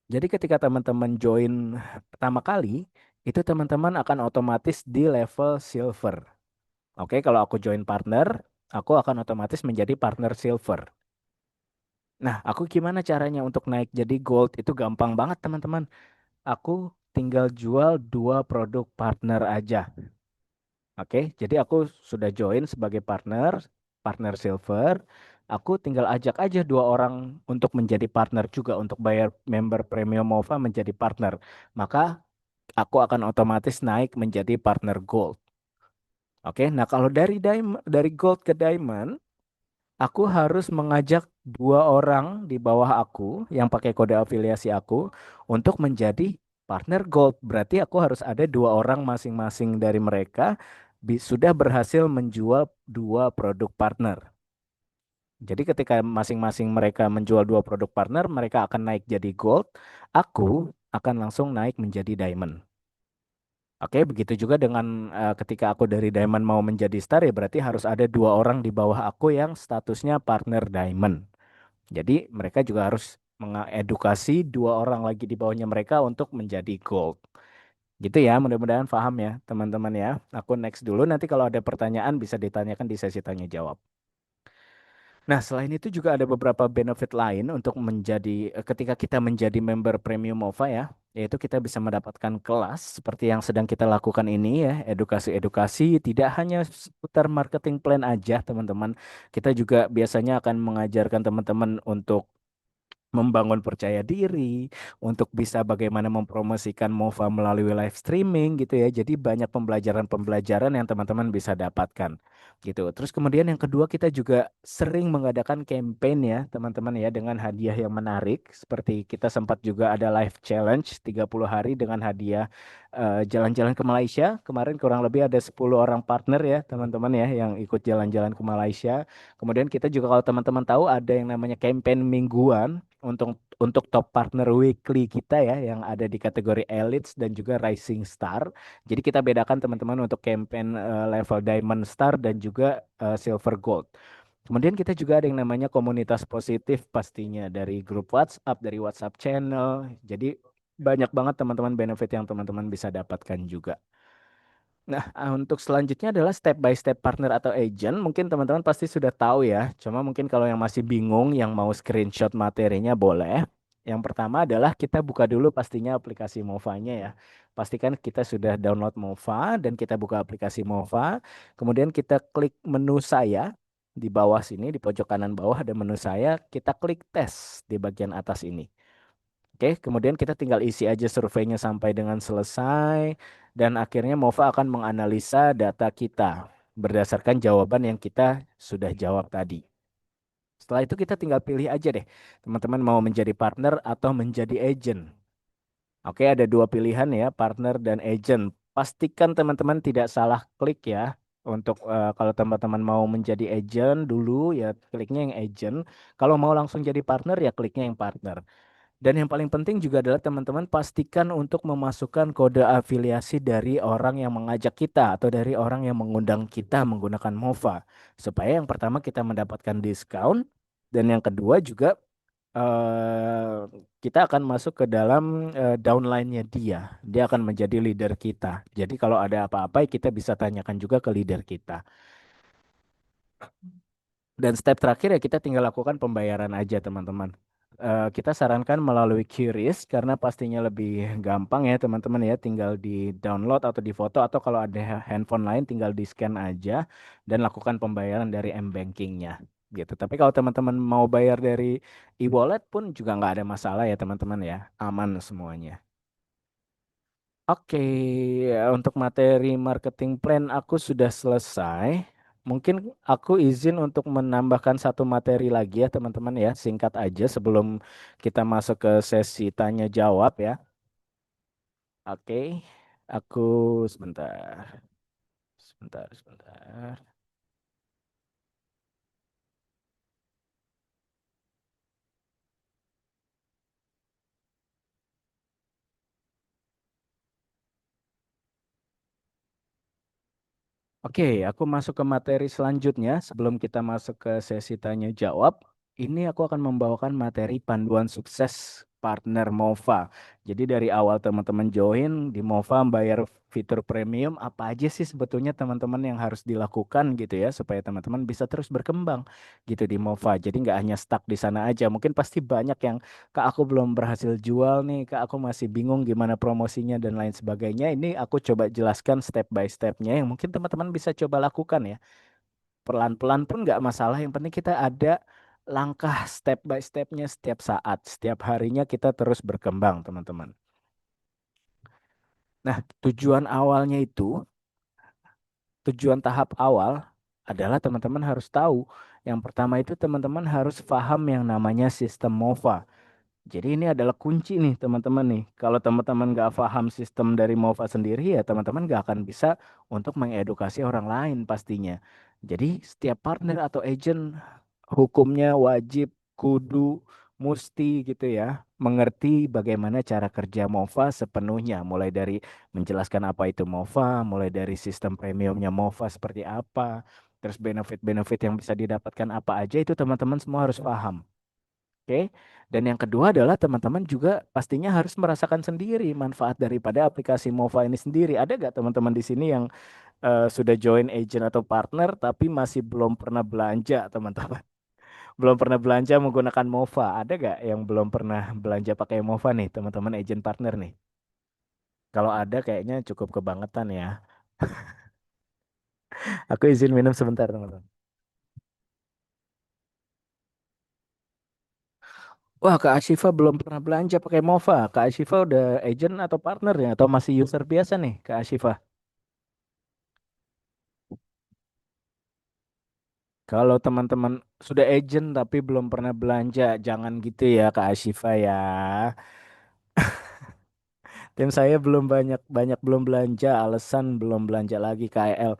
jadi ketika teman-teman join pertama kali, itu teman-teman akan otomatis di level silver. Oke, kalau aku join partner, aku akan otomatis menjadi partner silver. Nah, aku gimana caranya untuk naik jadi gold? Itu gampang banget teman-teman. Aku tinggal jual dua produk partner aja. Oke, jadi aku sudah join sebagai partner, partner silver. Aku tinggal ajak aja dua orang untuk menjadi partner juga untuk bayar member premium MOVA menjadi partner. Maka aku akan otomatis naik menjadi partner gold. Oke, nah kalau dari dari gold ke diamond, aku harus mengajak dua orang di bawah aku yang pakai kode afiliasi aku untuk menjadi partner gold. Berarti aku harus ada dua orang masing-masing dari mereka sudah berhasil menjual dua produk partner. Jadi ketika masing-masing mereka menjual dua produk partner, mereka akan naik jadi gold. Aku akan langsung naik menjadi diamond. Oke, begitu juga dengan ketika aku dari diamond mau menjadi star ya berarti harus ada dua orang di bawah aku yang statusnya partner diamond. Jadi mereka juga harus mengedukasi dua orang lagi di bawahnya mereka untuk menjadi gold. Gitu ya, mudah-mudahan paham ya teman-teman ya. Aku next dulu, nanti kalau ada pertanyaan bisa ditanyakan di sesi tanya jawab. Nah, selain itu juga ada beberapa benefit lain untuk ketika kita menjadi member Premium MOVA ya, yaitu kita bisa mendapatkan kelas seperti yang sedang kita lakukan ini ya, edukasi-edukasi tidak hanya seputar marketing plan aja, teman-teman. Kita juga biasanya akan mengajarkan teman-teman untuk membangun percaya diri, untuk bisa bagaimana mempromosikan MOVA melalui live streaming gitu ya. Jadi banyak pembelajaran-pembelajaran yang teman-teman bisa dapatkan gitu. Terus kemudian yang kedua kita juga sering mengadakan campaign ya teman-teman ya dengan hadiah yang menarik. Seperti kita sempat juga ada live challenge 30 hari dengan hadiah jalan-jalan ke Malaysia. Kemarin kurang lebih ada 10 orang partner ya teman-teman ya yang ikut jalan-jalan ke Malaysia. Kemudian kita juga kalau teman-teman tahu ada yang namanya campaign mingguan untuk top partner weekly kita ya yang ada di kategori elites dan juga rising star. Jadi kita bedakan teman-teman untuk campaign level diamond star dan juga silver gold. Kemudian kita juga ada yang namanya komunitas positif pastinya dari grup WhatsApp, dari WhatsApp channel. Jadi banyak banget teman-teman benefit yang teman-teman bisa dapatkan juga. Nah, untuk selanjutnya adalah step by step partner atau agent. Mungkin teman-teman pasti sudah tahu ya. Cuma mungkin kalau yang masih bingung, yang mau screenshot materinya boleh. Yang pertama adalah kita buka dulu pastinya aplikasi Mova-nya ya. Pastikan kita sudah download Mova dan kita buka aplikasi Mova. Kemudian kita klik menu saya di bawah sini, di pojok kanan bawah ada menu saya. Kita klik tes di bagian atas ini. Oke, kemudian kita tinggal isi aja surveinya sampai dengan selesai dan akhirnya Mova akan menganalisa data kita berdasarkan jawaban yang kita sudah jawab tadi. Setelah itu kita tinggal pilih aja deh, teman-teman mau menjadi partner atau menjadi agent. Oke, ada dua pilihan ya, partner dan agent. Pastikan teman-teman tidak salah klik ya. Untuk kalau teman-teman mau menjadi agent dulu ya kliknya yang agent. Kalau mau langsung jadi partner ya kliknya yang partner. Dan yang paling penting juga adalah teman-teman pastikan untuk memasukkan kode afiliasi dari orang yang mengajak kita atau dari orang yang mengundang kita menggunakan Mova. Supaya yang pertama kita mendapatkan diskon dan yang kedua juga eh, kita akan masuk ke dalam downline-nya dia. Dia akan menjadi leader kita. Jadi kalau ada apa-apa kita bisa tanyakan juga ke leader kita. Dan step terakhir ya kita tinggal lakukan pembayaran aja teman-teman. Kita sarankan melalui QRIS karena pastinya lebih gampang ya teman-teman ya. Tinggal di download atau di foto atau kalau ada handphone lain tinggal di scan aja dan lakukan pembayaran dari m-bankingnya gitu. Tapi kalau teman-teman mau bayar dari e-wallet pun juga nggak ada masalah ya teman-teman ya. Aman semuanya. Oke, untuk materi marketing plan aku sudah selesai. Mungkin aku izin untuk menambahkan satu materi lagi ya teman-teman ya, singkat aja sebelum kita masuk ke sesi tanya jawab ya. Oke, aku sebentar, sebentar. Oke, aku masuk ke materi selanjutnya. Sebelum kita masuk ke sesi tanya jawab, ini aku akan membawakan materi panduan sukses partner Mova. Jadi dari awal teman-teman join di Mova bayar fitur premium, apa aja sih sebetulnya teman-teman yang harus dilakukan gitu ya supaya teman-teman bisa terus berkembang gitu di Mova. Jadi nggak hanya stuck di sana aja. Mungkin pasti banyak yang Kak aku belum berhasil jual nih, Kak aku masih bingung gimana promosinya dan lain sebagainya. Ini aku coba jelaskan step by stepnya yang mungkin teman-teman bisa coba lakukan ya. Pelan-pelan pun nggak masalah, yang penting kita ada langkah step by stepnya setiap saat, setiap harinya kita terus berkembang teman-teman. Nah, tujuan awalnya itu, tujuan tahap awal adalah teman-teman harus tahu. Yang pertama itu teman-teman harus paham yang namanya sistem MOVA. Jadi ini adalah kunci nih teman-teman nih. Kalau teman-teman nggak paham sistem dari MOVA sendiri ya teman-teman nggak akan bisa untuk mengedukasi orang lain pastinya. Jadi setiap partner atau agent hukumnya wajib, kudu, musti gitu ya. Mengerti bagaimana cara kerja MOVA sepenuhnya. Mulai dari menjelaskan apa itu MOVA, mulai dari sistem premiumnya MOVA seperti apa. Terus benefit-benefit yang bisa didapatkan apa aja itu teman-teman semua harus paham. Oke, dan yang kedua adalah teman-teman juga pastinya harus merasakan sendiri manfaat daripada aplikasi MOVA ini sendiri. Ada gak teman-teman di sini yang sudah join agent atau partner tapi masih belum pernah belanja, teman-teman? Belum pernah belanja menggunakan MOVA. Ada gak yang belum pernah belanja pakai MOVA nih, teman-teman agent partner nih? Kalau ada kayaknya cukup kebangetan ya. Aku izin minum sebentar, teman-teman. Wah, Kak Ashifa belum pernah belanja pakai MOVA. Kak Ashifa udah agent atau partner ya? Atau masih user biasa nih, Kak Ashifa? Kalau teman-teman sudah agent tapi belum pernah belanja, jangan gitu ya Kak Ashifa ya. Tim saya belum banyak banyak belum belanja, alasan belum belanja lagi KL.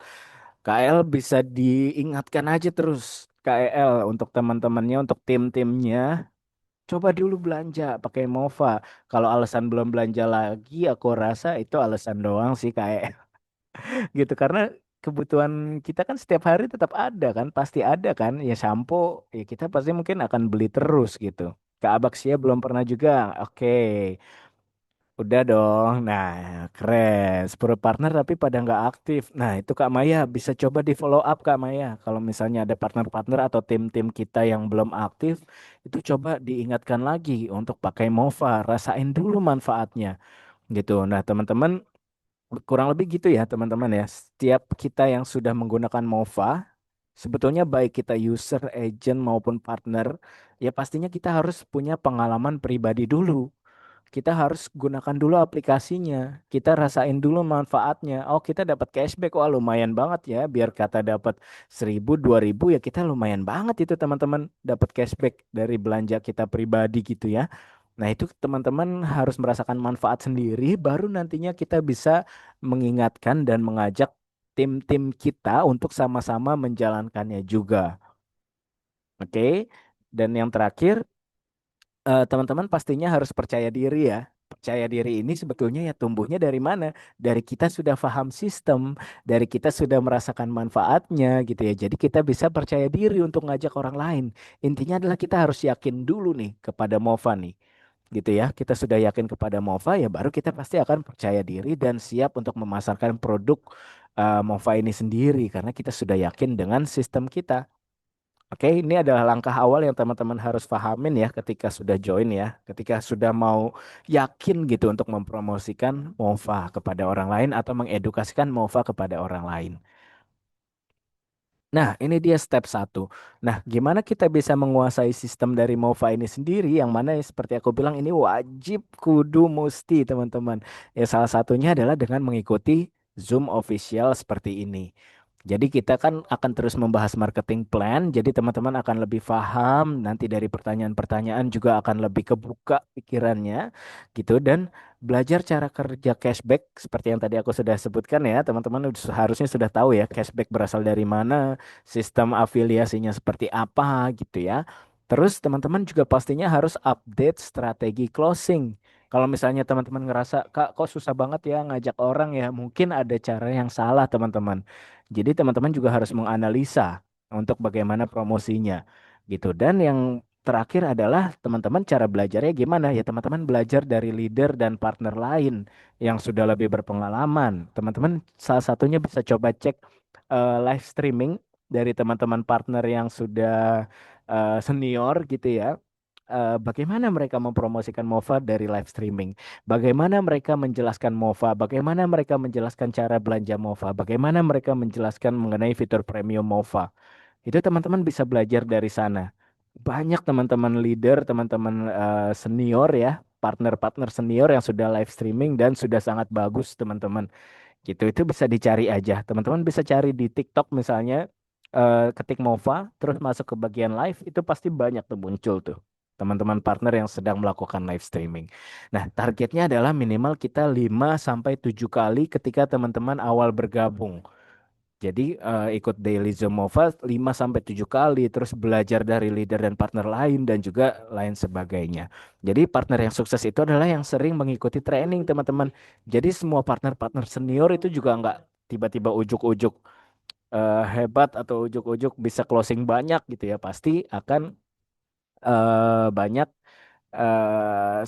KL bisa diingatkan aja terus KL untuk teman-temannya, untuk tim-timnya. Coba dulu belanja pakai Mova. Kalau alasan belum belanja lagi, aku rasa itu alasan doang sih KL. Gitu karena kebutuhan kita kan setiap hari tetap ada kan, pasti ada kan. Ya sampo, ya kita pasti mungkin akan beli terus gitu. Ke Abaxia belum pernah juga. Oke, udah dong. Nah, keren. 10 partner tapi pada nggak aktif. Nah, itu Kak Maya bisa coba di follow up Kak Maya. Kalau misalnya ada partner-partner atau tim-tim kita yang belum aktif, itu coba diingatkan lagi untuk pakai Mova. Rasain dulu manfaatnya gitu. Nah, teman-teman kurang lebih gitu ya teman-teman ya. Setiap kita yang sudah menggunakan Mova, sebetulnya baik kita user, agent maupun partner, ya pastinya kita harus punya pengalaman pribadi dulu. Kita harus gunakan dulu aplikasinya. Kita rasain dulu manfaatnya. Oh, kita dapat cashback. Wah, lumayan banget ya. Biar kata dapat 1.000, 2.000 ya kita lumayan banget itu teman-teman. Dapat cashback dari belanja kita pribadi gitu ya. Nah, itu teman-teman harus merasakan manfaat sendiri. Baru nantinya kita bisa mengingatkan dan mengajak tim-tim kita untuk sama-sama menjalankannya juga. Oke. Dan yang terakhir, teman-teman pastinya harus percaya diri ya. Percaya diri ini sebetulnya ya tumbuhnya dari mana? Dari kita sudah paham sistem, dari kita sudah merasakan manfaatnya gitu ya. Jadi kita bisa percaya diri untuk ngajak orang lain. Intinya adalah kita harus yakin dulu nih kepada Mova nih. Gitu ya. Kita sudah yakin kepada Mova ya baru kita pasti akan percaya diri dan siap untuk memasarkan produk Mova ini sendiri karena kita sudah yakin dengan sistem kita. Oke, ini adalah langkah awal yang teman-teman harus pahamin ya ketika sudah join ya, ketika sudah mau yakin gitu untuk mempromosikan Mova kepada orang lain atau mengedukasikan Mova kepada orang lain. Nah, ini dia step satu. Nah, gimana kita bisa menguasai sistem dari Mova ini sendiri yang mana ya, seperti aku bilang ini wajib kudu mesti teman-teman. Ya salah satunya adalah dengan mengikuti Zoom official seperti ini. Jadi kita kan akan terus membahas marketing plan, jadi teman-teman akan lebih paham, nanti dari pertanyaan-pertanyaan juga akan lebih kebuka pikirannya gitu dan belajar cara kerja cashback seperti yang tadi aku sudah sebutkan ya, teman-teman harusnya sudah tahu ya cashback berasal dari mana, sistem afiliasinya seperti apa gitu ya. Terus teman-teman juga pastinya harus update strategi closing. Kalau misalnya teman-teman ngerasa, Kak, kok susah banget ya ngajak orang ya, mungkin ada cara yang salah teman-teman. Jadi teman-teman juga harus menganalisa untuk bagaimana promosinya gitu. Dan yang terakhir adalah teman-teman cara belajarnya gimana ya teman-teman belajar dari leader dan partner lain yang sudah lebih berpengalaman. Teman-teman salah satunya bisa coba cek live streaming dari teman-teman partner yang sudah senior gitu ya. Bagaimana mereka mempromosikan Mova dari live streaming? Bagaimana mereka menjelaskan Mova? Bagaimana mereka menjelaskan cara belanja Mova? Bagaimana mereka menjelaskan mengenai fitur premium Mova? Itu teman-teman bisa belajar dari sana. Banyak teman-teman leader, teman-teman senior ya, partner-partner senior yang sudah live streaming dan sudah sangat bagus teman-teman. Gitu, itu bisa dicari aja. Teman-teman bisa cari di TikTok misalnya, ketik Mova, terus masuk ke bagian live, itu pasti banyak tuh muncul tuh. Teman-teman partner yang sedang melakukan live streaming. Nah, targetnya adalah minimal kita 5 sampai 7 kali ketika teman-teman awal bergabung. Jadi ikut daily Zoom Mova 5 sampai 7 kali terus belajar dari leader dan partner lain dan juga lain sebagainya. Jadi partner yang sukses itu adalah yang sering mengikuti training teman-teman. Jadi semua partner-partner senior itu juga nggak tiba-tiba ujuk-ujuk hebat atau ujuk-ujuk bisa closing banyak gitu ya. Pasti akan banyak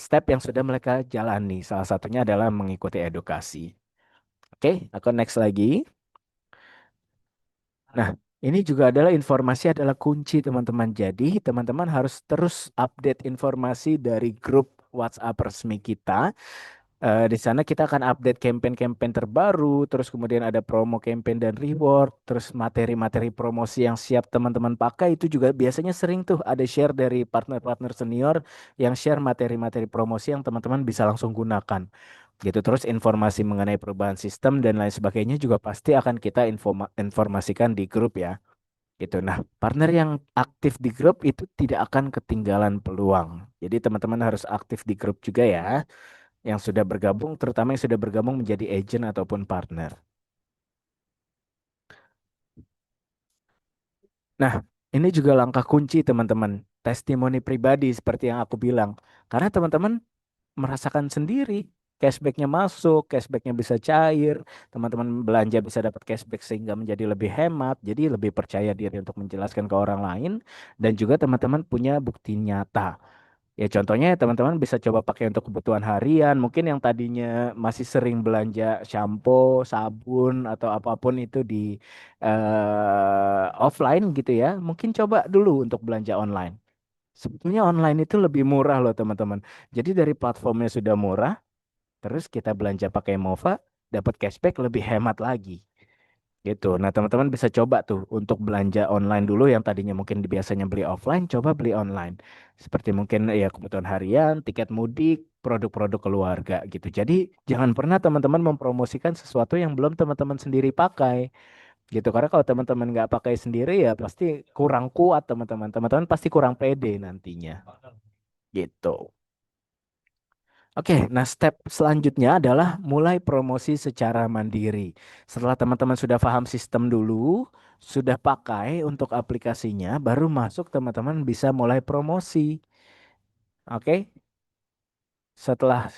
step yang sudah mereka jalani. Salah satunya adalah mengikuti edukasi. Oke, aku next lagi. Nah, ini juga adalah informasi adalah kunci teman-teman. Jadi, teman-teman harus terus update informasi dari grup WhatsApp resmi kita. Di sana kita akan update campaign-campaign terbaru, terus kemudian ada promo campaign dan reward, terus materi-materi promosi yang siap teman-teman pakai itu juga biasanya sering tuh ada share dari partner-partner senior yang share materi-materi promosi yang teman-teman bisa langsung gunakan. Gitu terus informasi mengenai perubahan sistem dan lain sebagainya juga pasti akan kita informasikan di grup ya. Gitu. Nah, partner yang aktif di grup itu tidak akan ketinggalan peluang. Jadi teman-teman harus aktif di grup juga ya yang sudah bergabung, terutama yang sudah bergabung menjadi agent ataupun partner. Nah, ini juga langkah kunci teman-teman. Testimoni pribadi seperti yang aku bilang. Karena teman-teman merasakan sendiri. cashbacknya masuk, cashbacknya bisa cair, teman-teman belanja bisa dapat cashback sehingga menjadi lebih hemat, jadi lebih percaya diri untuk menjelaskan ke orang lain, dan juga teman-teman punya bukti nyata. Ya contohnya teman-teman bisa coba pakai untuk kebutuhan harian. Mungkin yang tadinya masih sering belanja shampoo, sabun atau apapun itu di offline gitu ya. Mungkin coba dulu untuk belanja online. Sebetulnya online itu lebih murah loh teman-teman. Jadi dari platformnya sudah murah, terus kita belanja pakai Mova, dapat cashback lebih hemat lagi. Gitu. Nah, teman-teman bisa coba tuh untuk belanja online dulu yang tadinya mungkin biasanya beli offline, coba beli online. Seperti mungkin ya kebutuhan harian, tiket mudik, produk-produk keluarga gitu. Jadi jangan pernah teman-teman mempromosikan sesuatu yang belum teman-teman sendiri pakai gitu. Karena kalau teman-teman nggak pakai sendiri ya pasti kurang kuat teman-teman. Teman-teman pasti kurang pede nantinya gitu. Oke, nah step selanjutnya adalah mulai promosi secara mandiri. Setelah teman-teman sudah paham sistem dulu, sudah pakai untuk aplikasinya, baru masuk teman-teman bisa mulai promosi. Oke, setelah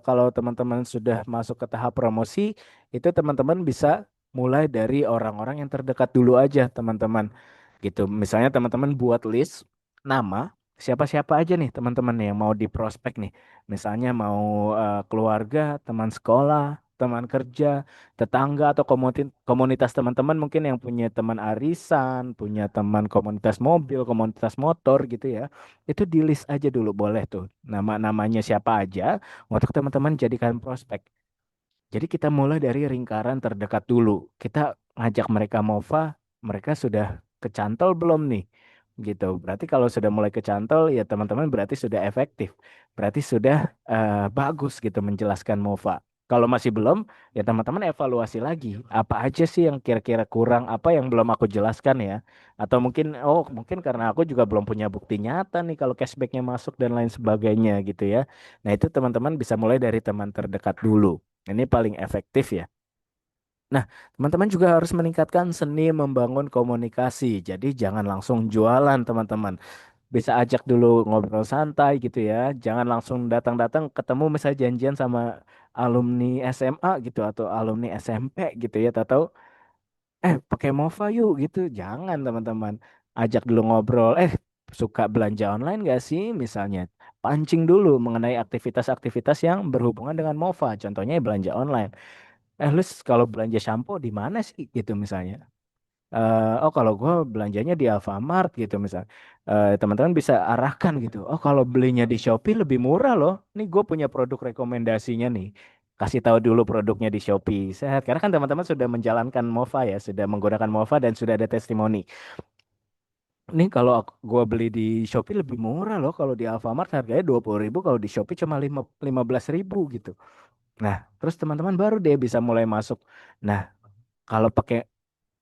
kalau teman-teman sudah masuk ke tahap promosi, itu teman-teman bisa mulai dari orang-orang yang terdekat dulu aja, teman-teman. Gitu. Misalnya teman-teman buat list nama siapa-siapa aja nih teman-teman yang mau diprospek nih. Misalnya mau keluarga, teman sekolah, teman kerja, tetangga atau komunitas teman-teman mungkin yang punya teman arisan, punya teman komunitas mobil, komunitas motor gitu ya. Itu di list aja dulu boleh tuh. Nama-namanya siapa aja untuk teman-teman jadikan prospek. Jadi kita mulai dari lingkaran terdekat dulu. Kita ngajak mereka MOFA, mereka sudah kecantol belum nih? Gitu. Berarti kalau sudah mulai kecantol, ya teman-teman berarti sudah efektif. Berarti sudah bagus gitu menjelaskan MOFA. Kalau masih belum, ya teman-teman evaluasi lagi. Apa aja sih yang kira-kira kurang, apa yang belum aku jelaskan ya? Atau mungkin, oh mungkin karena aku juga belum punya bukti nyata nih kalau cashbacknya masuk dan lain sebagainya gitu ya. Nah itu teman-teman bisa mulai dari teman terdekat dulu. Ini paling efektif ya. Nah, teman-teman juga harus meningkatkan seni membangun komunikasi. Jadi jangan langsung jualan, teman-teman. Bisa ajak dulu ngobrol santai gitu ya. Jangan langsung datang-datang ketemu misalnya janjian sama alumni SMA gitu atau alumni SMP gitu ya. Tahu pakai Mova yuk gitu. Jangan, teman-teman. Ajak dulu ngobrol. Suka belanja online gak sih misalnya? Pancing dulu mengenai aktivitas-aktivitas yang berhubungan dengan Mova. Contohnya belanja online. Lu kalau belanja shampoo di mana sih gitu misalnya. Oh kalau gue belanjanya di Alfamart gitu misal. Teman-teman bisa arahkan gitu. Oh kalau belinya di Shopee lebih murah loh. Nih gue punya produk rekomendasinya nih. Kasih tahu dulu produknya di Shopee. Sehat. Karena kan teman-teman sudah menjalankan MOVA ya, sudah menggunakan MOVA dan sudah ada testimoni. Nih kalau gue beli di Shopee lebih murah loh. Kalau di Alfamart harganya 20.000, kalau di Shopee cuma 15.000 gitu. Nah, terus teman-teman baru deh bisa mulai masuk. Nah, kalau pakai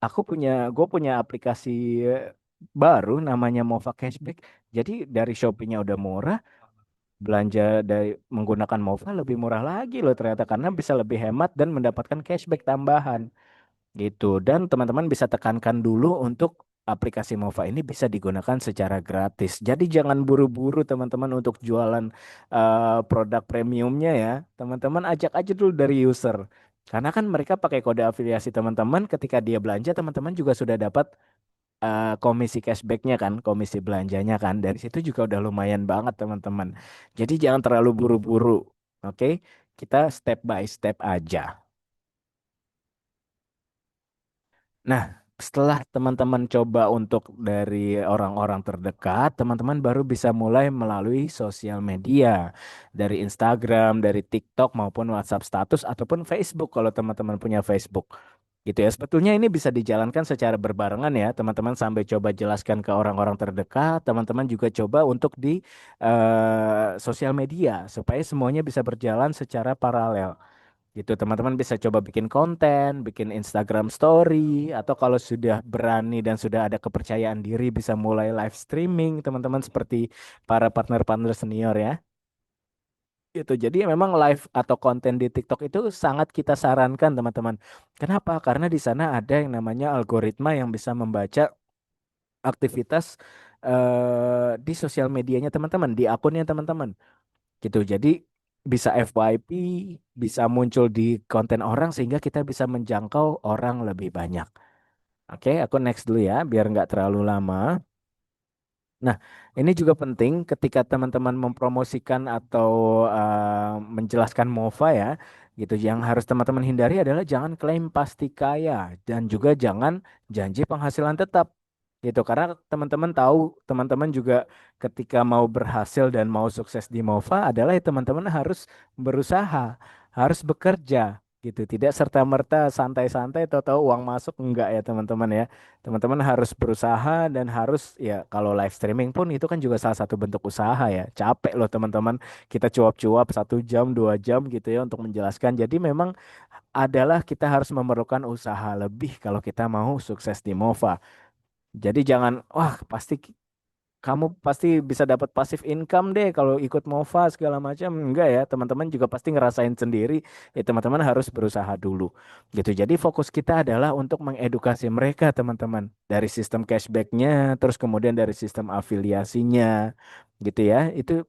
gue punya aplikasi eh, baru namanya Mova Cashback. Jadi dari Shopee-nya udah murah, belanja dari menggunakan Mova lebih murah lagi loh ternyata karena bisa lebih hemat dan mendapatkan cashback tambahan gitu. Dan teman-teman bisa tekankan dulu untuk aplikasi Mova ini bisa digunakan secara gratis. Jadi jangan buru-buru teman-teman untuk jualan produk premiumnya ya. Teman-teman ajak aja dulu dari user. Karena kan mereka pakai kode afiliasi teman-teman, ketika dia belanja teman-teman juga sudah dapat komisi cashbacknya kan, komisi belanjanya kan. Dari situ juga udah lumayan banget teman-teman. Jadi jangan terlalu buru-buru. Oke, kita step by step aja. Nah, setelah teman-teman coba untuk dari orang-orang terdekat, teman-teman baru bisa mulai melalui sosial media, dari Instagram, dari TikTok maupun WhatsApp status ataupun Facebook kalau teman-teman punya Facebook. Gitu ya. Sebetulnya ini bisa dijalankan secara berbarengan ya, teman-teman sampai coba jelaskan ke orang-orang terdekat, teman-teman juga coba untuk di sosial media supaya semuanya bisa berjalan secara paralel. Gitu, teman-teman bisa coba bikin konten, bikin Instagram story, atau kalau sudah berani dan sudah ada kepercayaan diri bisa mulai live streaming, teman-teman seperti para partner-partner senior ya. Gitu. Jadi memang live atau konten di TikTok itu sangat kita sarankan, teman-teman. Kenapa? Karena di sana ada yang namanya algoritma yang bisa membaca aktivitas di sosial medianya teman-teman, di akunnya teman-teman. Gitu. Jadi bisa FYP, bisa muncul di konten orang sehingga kita bisa menjangkau orang lebih banyak. Oke, aku next dulu ya, biar nggak terlalu lama. Nah, ini juga penting ketika teman-teman mempromosikan atau menjelaskan MOFA ya, gitu. Yang harus teman-teman hindari adalah jangan klaim pasti kaya dan juga jangan janji penghasilan tetap. Gitu, karena teman-teman tahu, teman-teman juga ketika mau berhasil dan mau sukses di MOFA adalah ya teman-teman harus berusaha, harus bekerja. Gitu, tidak serta-merta santai-santai tahu-tahu uang masuk enggak ya teman-teman ya. Teman-teman harus berusaha dan harus ya kalau live streaming pun itu kan juga salah satu bentuk usaha ya. Capek loh teman-teman. Kita cuap-cuap 1 jam, 2 jam gitu ya untuk menjelaskan. Jadi memang adalah kita harus memerlukan usaha lebih kalau kita mau sukses di MOFA. Jadi jangan, wah pasti kamu pasti bisa dapat pasif income deh kalau ikut MOFA segala macam. Enggak ya, teman-teman juga pasti ngerasain sendiri. Ya teman-teman harus berusaha dulu. Gitu. Jadi fokus kita adalah untuk mengedukasi mereka teman-teman. Dari sistem cashbacknya, terus kemudian dari sistem afiliasinya. Gitu ya. Itu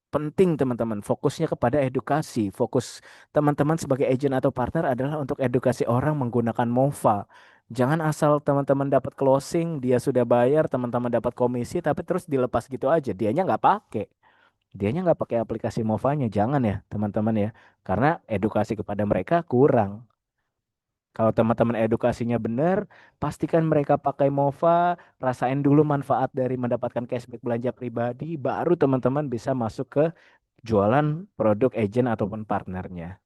penting teman-teman. Fokusnya kepada edukasi. Fokus teman-teman sebagai agent atau partner adalah untuk edukasi orang menggunakan MOFA. Jangan asal teman-teman dapat closing, dia sudah bayar, teman-teman dapat komisi, tapi terus dilepas gitu aja. Dianya nggak pakai. Dianya nggak pakai aplikasi MOFA-nya. Jangan ya teman-teman ya. Karena edukasi kepada mereka kurang. Kalau teman-teman edukasinya benar, pastikan mereka pakai MOFA, rasain dulu manfaat dari mendapatkan cashback belanja pribadi, baru teman-teman bisa masuk ke jualan produk agent ataupun partnernya.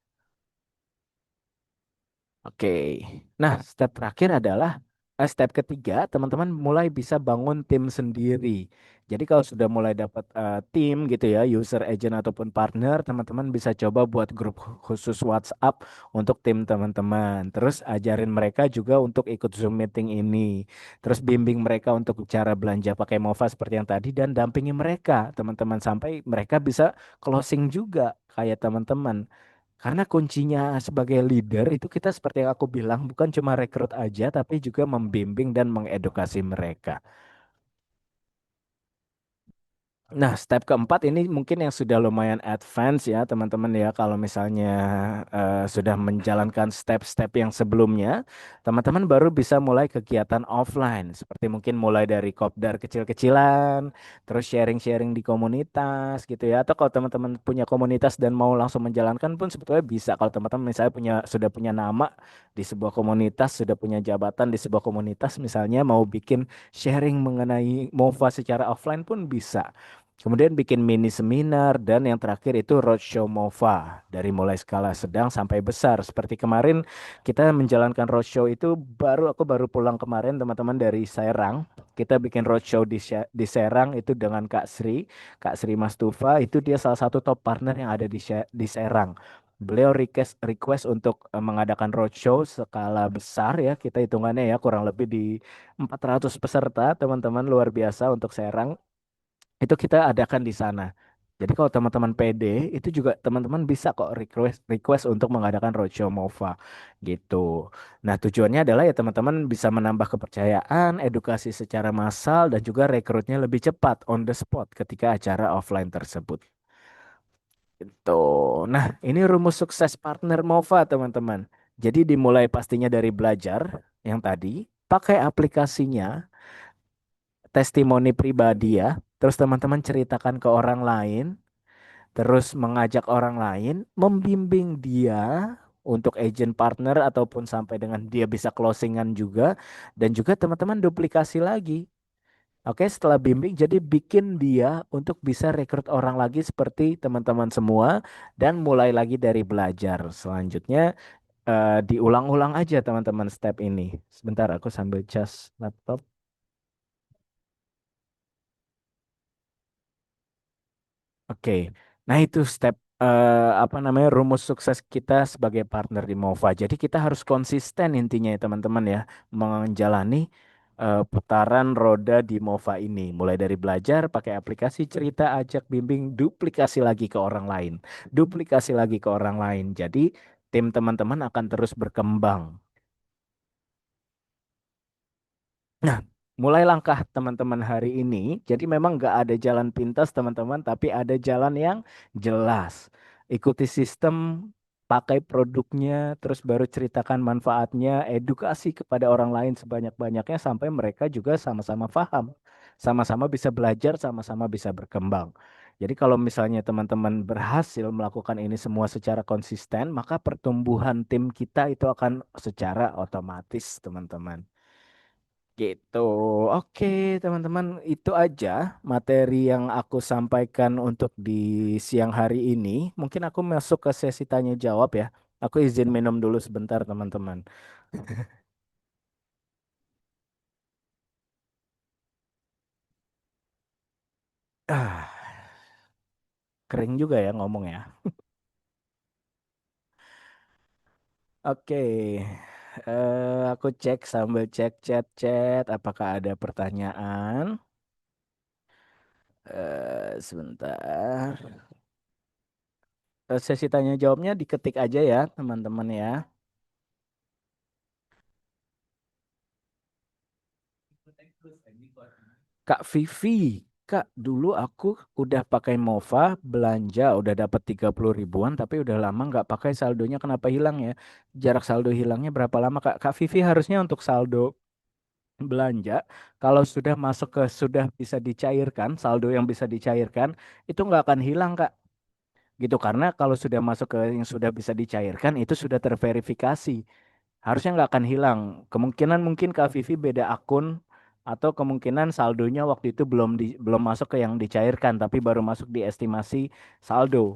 Oke. Nah, step terakhir adalah step ketiga, teman-teman mulai bisa bangun tim sendiri. Jadi kalau sudah mulai dapat tim gitu ya, user agent ataupun partner, teman-teman bisa coba buat grup khusus WhatsApp untuk tim teman-teman. Terus ajarin mereka juga untuk ikut Zoom meeting ini. Terus bimbing mereka untuk cara belanja pakai MOVA seperti yang tadi dan dampingi mereka, teman-teman sampai mereka bisa closing juga kayak teman-teman. Karena kuncinya sebagai leader itu kita seperti yang aku bilang bukan cuma rekrut aja tapi juga membimbing dan mengedukasi mereka. Nah, step keempat ini mungkin yang sudah lumayan advance ya teman-teman ya. Kalau misalnya sudah menjalankan step-step yang sebelumnya, teman-teman baru bisa mulai kegiatan offline. Seperti mungkin mulai dari kopdar kecil-kecilan, terus sharing-sharing di komunitas gitu ya. Atau kalau teman-teman punya komunitas dan mau langsung menjalankan pun sebetulnya bisa. Kalau teman-teman misalnya sudah punya nama di sebuah komunitas, sudah punya jabatan di sebuah komunitas, misalnya mau bikin sharing mengenai MOFA secara offline pun bisa. Kemudian bikin mini seminar dan yang terakhir itu roadshow MOFA dari mulai skala sedang sampai besar. Seperti kemarin kita menjalankan roadshow itu aku baru pulang kemarin teman-teman dari Serang. Kita bikin roadshow di Serang itu dengan Kak Sri Mastufa itu dia salah satu top partner yang ada di Serang. Beliau request untuk mengadakan roadshow skala besar ya. Kita hitungannya ya kurang lebih di 400 peserta teman-teman luar biasa untuk Serang itu kita adakan di sana. Jadi kalau teman-teman PD itu juga teman-teman bisa kok request request untuk mengadakan roadshow MOFA gitu. Nah, tujuannya adalah ya teman-teman bisa menambah kepercayaan, edukasi secara massal dan juga rekrutnya lebih cepat on the spot ketika acara offline tersebut. Gitu. Nah, ini rumus sukses partner MOFA, teman-teman. Jadi dimulai pastinya dari belajar yang tadi, pakai aplikasinya, testimoni pribadi ya. Terus teman-teman ceritakan ke orang lain, terus mengajak orang lain, membimbing dia untuk agent partner ataupun sampai dengan dia bisa closingan juga dan juga teman-teman duplikasi lagi. Oke, setelah bimbing jadi bikin dia untuk bisa rekrut orang lagi seperti teman-teman semua dan mulai lagi dari belajar. Selanjutnya diulang-ulang aja teman-teman step ini. Sebentar aku sambil cas laptop. Oke, nah itu step apa namanya rumus sukses kita sebagai partner di Mova. Jadi kita harus konsisten intinya ya teman-teman ya menjalani putaran roda di Mova ini. Mulai dari belajar, pakai aplikasi, cerita, ajak, bimbing, duplikasi lagi ke orang lain, duplikasi lagi ke orang lain. Jadi tim teman-teman akan terus berkembang. Nah, mulai langkah teman-teman hari ini. Jadi memang nggak ada jalan pintas teman-teman, tapi ada jalan yang jelas. ikuti sistem, pakai produknya, terus baru ceritakan manfaatnya, edukasi kepada orang lain sebanyak-banyaknya sampai mereka juga sama-sama paham, sama-sama bisa belajar, sama-sama bisa berkembang. Jadi kalau misalnya teman-teman berhasil melakukan ini semua secara konsisten, maka pertumbuhan tim kita itu akan secara otomatis, teman-teman. Gitu. Oke, teman-teman, itu aja materi yang aku sampaikan untuk di siang hari ini. Mungkin aku masuk ke sesi tanya jawab ya. Aku izin minum dulu sebentar, teman-teman. Ah, kering juga ya ngomong ya. Oke. Aku cek sambil cek chat-chat apakah ada pertanyaan. Sebentar. Sesi tanya jawabnya diketik aja ya, teman-teman ya. Kak Vivi, Kak, dulu aku udah pakai Mova, belanja, udah dapat 30 ribuan, tapi udah lama nggak pakai saldonya, kenapa hilang ya? Jarak saldo hilangnya berapa lama, Kak? Kak Vivi harusnya untuk saldo belanja, kalau sudah masuk ke sudah bisa dicairkan, saldo yang bisa dicairkan, itu nggak akan hilang, Kak. Gitu, karena kalau sudah masuk ke yang sudah bisa dicairkan, itu sudah terverifikasi. Harusnya nggak akan hilang. Kemungkinan mungkin Kak Vivi beda akun atau kemungkinan saldonya waktu itu belum masuk ke yang dicairkan tapi baru masuk di estimasi saldo.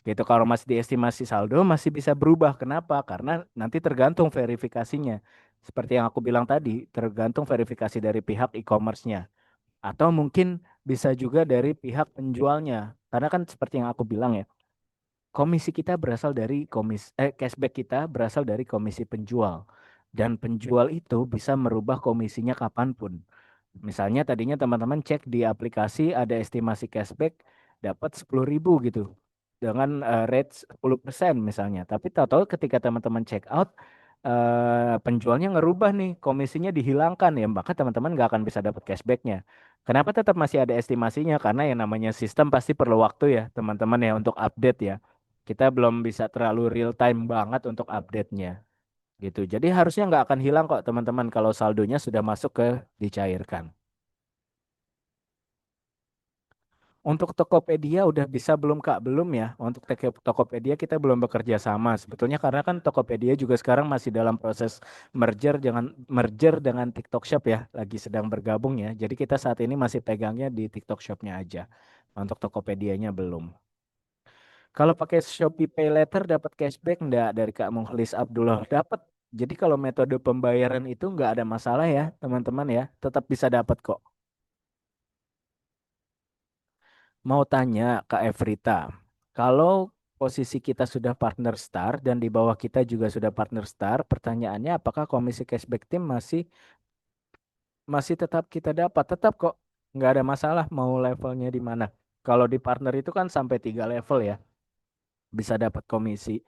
Gitu. Kalau masih di estimasi saldo masih bisa berubah. Kenapa? Karena nanti tergantung verifikasinya. Seperti yang aku bilang tadi, tergantung verifikasi dari pihak e-commerce-nya. Atau mungkin bisa juga dari pihak penjualnya. Karena kan seperti yang aku bilang ya, komisi kita berasal dari cashback kita berasal dari komisi penjual. Dan penjual itu bisa merubah komisinya kapanpun. Misalnya tadinya teman-teman cek di aplikasi ada estimasi cashback dapat 10.000 gitu. Dengan rate 10% misalnya. Tapi tahu-tahu ketika teman-teman check out, penjualnya ngerubah nih, komisinya dihilangkan ya, maka teman-teman nggak akan bisa dapat cashbacknya. Kenapa tetap masih ada estimasinya? Karena yang namanya sistem pasti perlu waktu ya, teman-teman ya, untuk update ya. Kita belum bisa terlalu real time banget untuk update-nya gitu. Jadi harusnya nggak akan hilang kok teman-teman kalau saldonya sudah masuk ke dicairkan. Untuk Tokopedia udah bisa belum Kak? Belum ya. Untuk Tokopedia kita belum bekerja sama. Sebetulnya karena kan Tokopedia juga sekarang masih dalam proses merger dengan TikTok Shop ya. Lagi sedang bergabung ya. Jadi kita saat ini masih pegangnya di TikTok Shopnya aja. Untuk Tokopedianya belum. Kalau pakai Shopee Pay Later dapat cashback enggak dari Kak Mukhlis Abdullah? Dapat. Jadi kalau metode pembayaran itu nggak ada masalah ya teman-teman ya. Tetap bisa dapat kok. Mau tanya Kak Evrita, kalau posisi kita sudah partner star dan di bawah kita juga sudah partner star, pertanyaannya apakah komisi cashback tim masih masih tetap kita dapat? Tetap kok, nggak ada masalah mau levelnya di mana. Kalau di partner itu kan sampai 3 level ya, bisa dapat komisi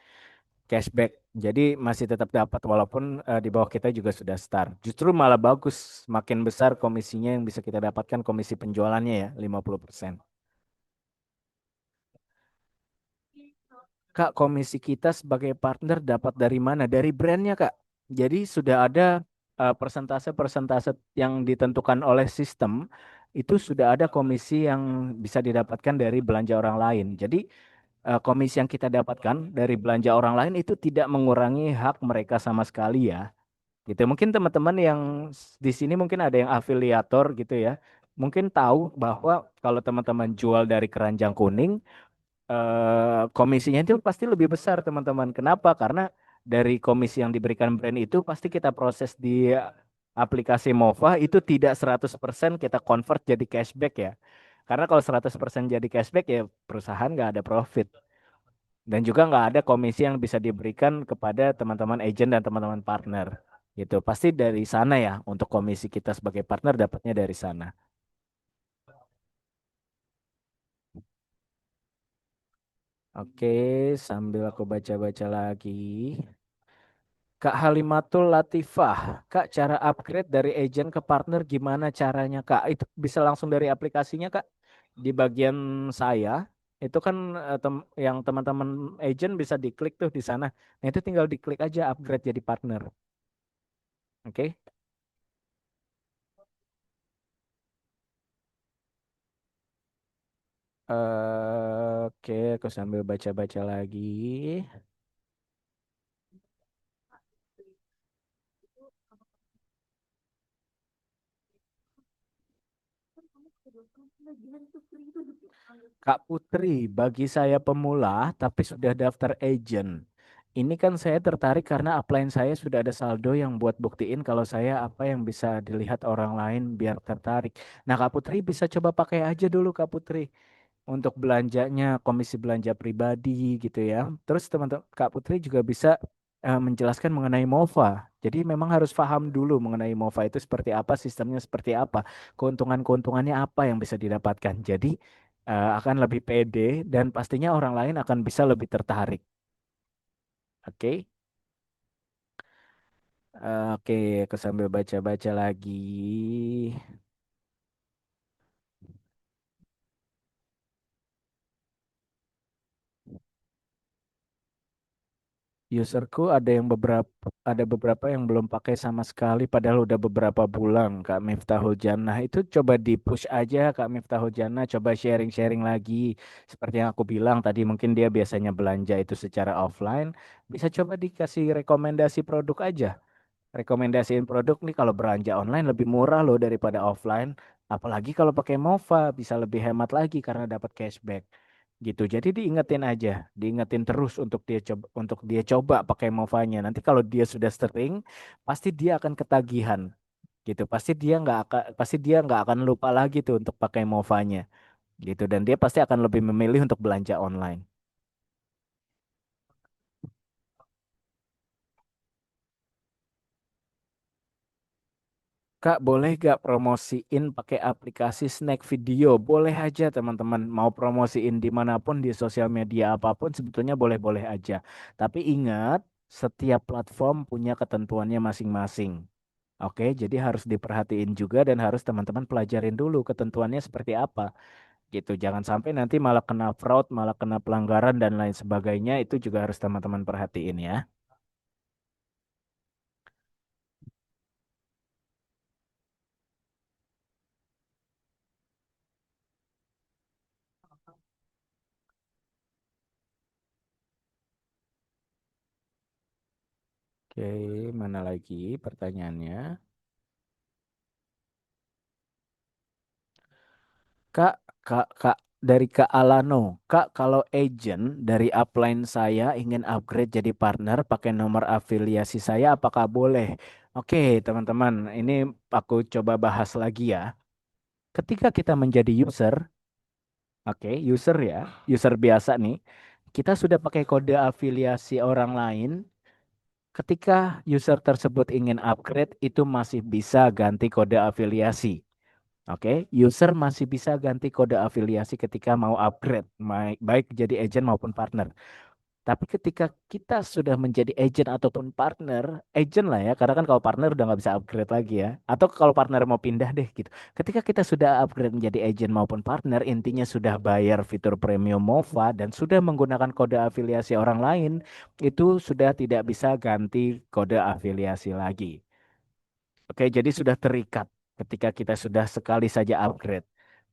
cashback. Jadi masih tetap dapat walaupun di bawah kita juga sudah star. Justru malah bagus, makin besar komisinya yang bisa kita dapatkan komisi penjualannya ya, 50%. Kak, komisi kita sebagai partner dapat dari mana? Dari brandnya, Kak. Jadi sudah ada persentase-persentase yang ditentukan oleh sistem, itu sudah ada komisi yang bisa didapatkan dari belanja orang lain. Jadi komisi yang kita dapatkan dari belanja orang lain itu tidak mengurangi hak mereka sama sekali ya. Gitu. Mungkin teman-teman yang di sini mungkin ada yang afiliator gitu ya. Mungkin tahu bahwa kalau teman-teman jual dari keranjang kuning, komisinya itu pasti lebih besar teman-teman. Kenapa? Karena dari komisi yang diberikan brand itu pasti kita proses di aplikasi Mova itu tidak 100% kita convert jadi cashback ya. Karena kalau 100% jadi cashback ya perusahaan nggak ada profit. Dan juga nggak ada komisi yang bisa diberikan kepada teman-teman agent dan teman-teman partner. Gitu. Pasti dari sana ya untuk komisi kita sebagai partner dapatnya dari sana. Oke, sambil aku baca-baca lagi. Kak Halimatul Latifah, Kak, cara upgrade dari agent ke partner gimana caranya, Kak? Itu bisa langsung dari aplikasinya, Kak? Di bagian saya. Itu kan yang teman-teman agent bisa diklik tuh di sana. Nah, itu tinggal diklik aja upgrade jadi partner. Oke? Oke, aku sambil baca-baca lagi. Kak Putri, bagi saya pemula tapi sudah daftar agent. Ini kan saya tertarik karena upline saya sudah ada saldo yang buat buktiin kalau saya apa yang bisa dilihat orang lain biar tertarik. Nah, Kak Putri bisa coba pakai aja dulu Kak Putri untuk belanjanya, komisi belanja pribadi gitu ya. Terus teman-teman Kak Putri juga bisa menjelaskan mengenai MOFA. Jadi memang harus paham dulu mengenai MOFA itu seperti apa, sistemnya seperti apa, keuntungan-keuntungannya apa yang bisa didapatkan. Jadi akan lebih pede dan pastinya orang lain akan bisa lebih tertarik. Oke. Oke, aku sambil baca-baca lagi. Userku ada beberapa yang belum pakai sama sekali padahal udah beberapa bulan Kak Miftahul Jannah itu coba di push aja Kak Miftahul Jannah coba sharing-sharing lagi seperti yang aku bilang tadi mungkin dia biasanya belanja itu secara offline bisa coba dikasih rekomendasi produk aja rekomendasiin produk nih kalau belanja online lebih murah loh daripada offline. Apalagi kalau pakai Mova bisa lebih hemat lagi karena dapat cashback. Gitu. Jadi diingetin aja, diingetin terus untuk dia coba pakai Movanya. Nanti kalau dia sudah sering, pasti dia akan ketagihan. Gitu. Pasti dia nggak akan lupa lagi tuh untuk pakai Movanya. Gitu. Dan dia pasti akan lebih memilih untuk belanja online. Kak, boleh gak promosiin pakai aplikasi Snack Video? Boleh aja teman-teman. Mau promosiin dimanapun di sosial media apapun sebetulnya boleh-boleh aja. Tapi ingat, setiap platform punya ketentuannya masing-masing. Oke, jadi harus diperhatiin juga dan harus teman-teman pelajarin dulu ketentuannya seperti apa. Gitu, jangan sampai nanti malah kena fraud, malah kena pelanggaran dan lain sebagainya. Itu juga harus teman-teman perhatiin ya. Oke, mana lagi pertanyaannya? Kak, dari Kak Alano. Kak, kalau agent dari upline saya ingin upgrade jadi partner pakai nomor afiliasi saya, apakah boleh? Oke, teman-teman, ini aku coba bahas lagi ya. Ketika kita menjadi user, oke, user ya, user biasa nih, kita sudah pakai kode afiliasi orang lain. Ketika user tersebut ingin upgrade, itu masih bisa ganti kode afiliasi. Oke, user masih bisa ganti kode afiliasi ketika mau upgrade, baik jadi agent maupun partner. Tapi ketika kita sudah menjadi agent ataupun partner, agent lah ya, karena kan kalau partner udah nggak bisa upgrade lagi ya. Atau kalau partner mau pindah deh gitu. Ketika kita sudah upgrade menjadi agent maupun partner, intinya sudah bayar fitur premium MOVA dan sudah menggunakan kode afiliasi orang lain, itu sudah tidak bisa ganti kode afiliasi lagi. Oke, jadi sudah terikat ketika kita sudah sekali saja upgrade.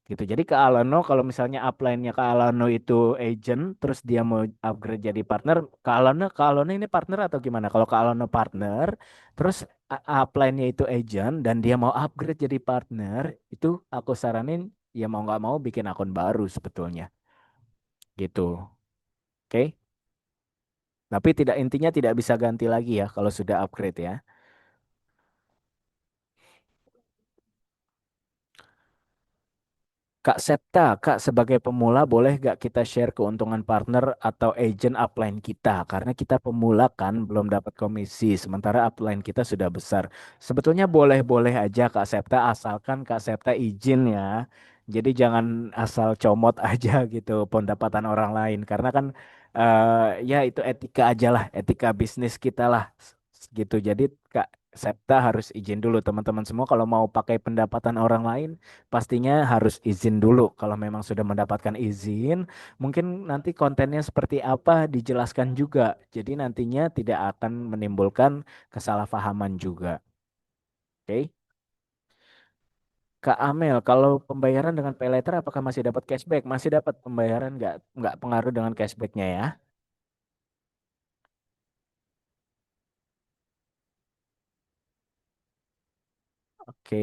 Gitu. Jadi ke Alano kalau misalnya upline-nya ke Alano itu agent, terus dia mau upgrade jadi partner, ke Alano ini partner atau gimana? Kalau ke Alano partner, terus upline-nya itu agent dan dia mau upgrade jadi partner, itu aku saranin ya mau nggak mau bikin akun baru sebetulnya. Gitu. Oke? Tapi tidak intinya tidak bisa ganti lagi ya kalau sudah upgrade ya. Kak Septa, Kak sebagai pemula boleh gak kita share keuntungan partner atau agent upline kita? Karena kita pemula kan belum dapat komisi, sementara upline kita sudah besar. Sebetulnya boleh-boleh aja Kak Septa, asalkan Kak Septa izin ya. Jadi jangan asal comot aja gitu pendapatan orang lain. Karena kan ya itu etika aja lah, etika bisnis kita lah. Gitu. Jadi Kak Septa harus izin dulu teman-teman semua kalau mau pakai pendapatan orang lain pastinya harus izin dulu. Kalau memang sudah mendapatkan izin, mungkin nanti kontennya seperti apa dijelaskan juga. Jadi nantinya tidak akan menimbulkan kesalahpahaman juga. Oke. Kak Amel, kalau pembayaran dengan pay later apakah masih dapat cashback? Masih dapat pembayaran nggak pengaruh dengan cashbacknya ya? Oke,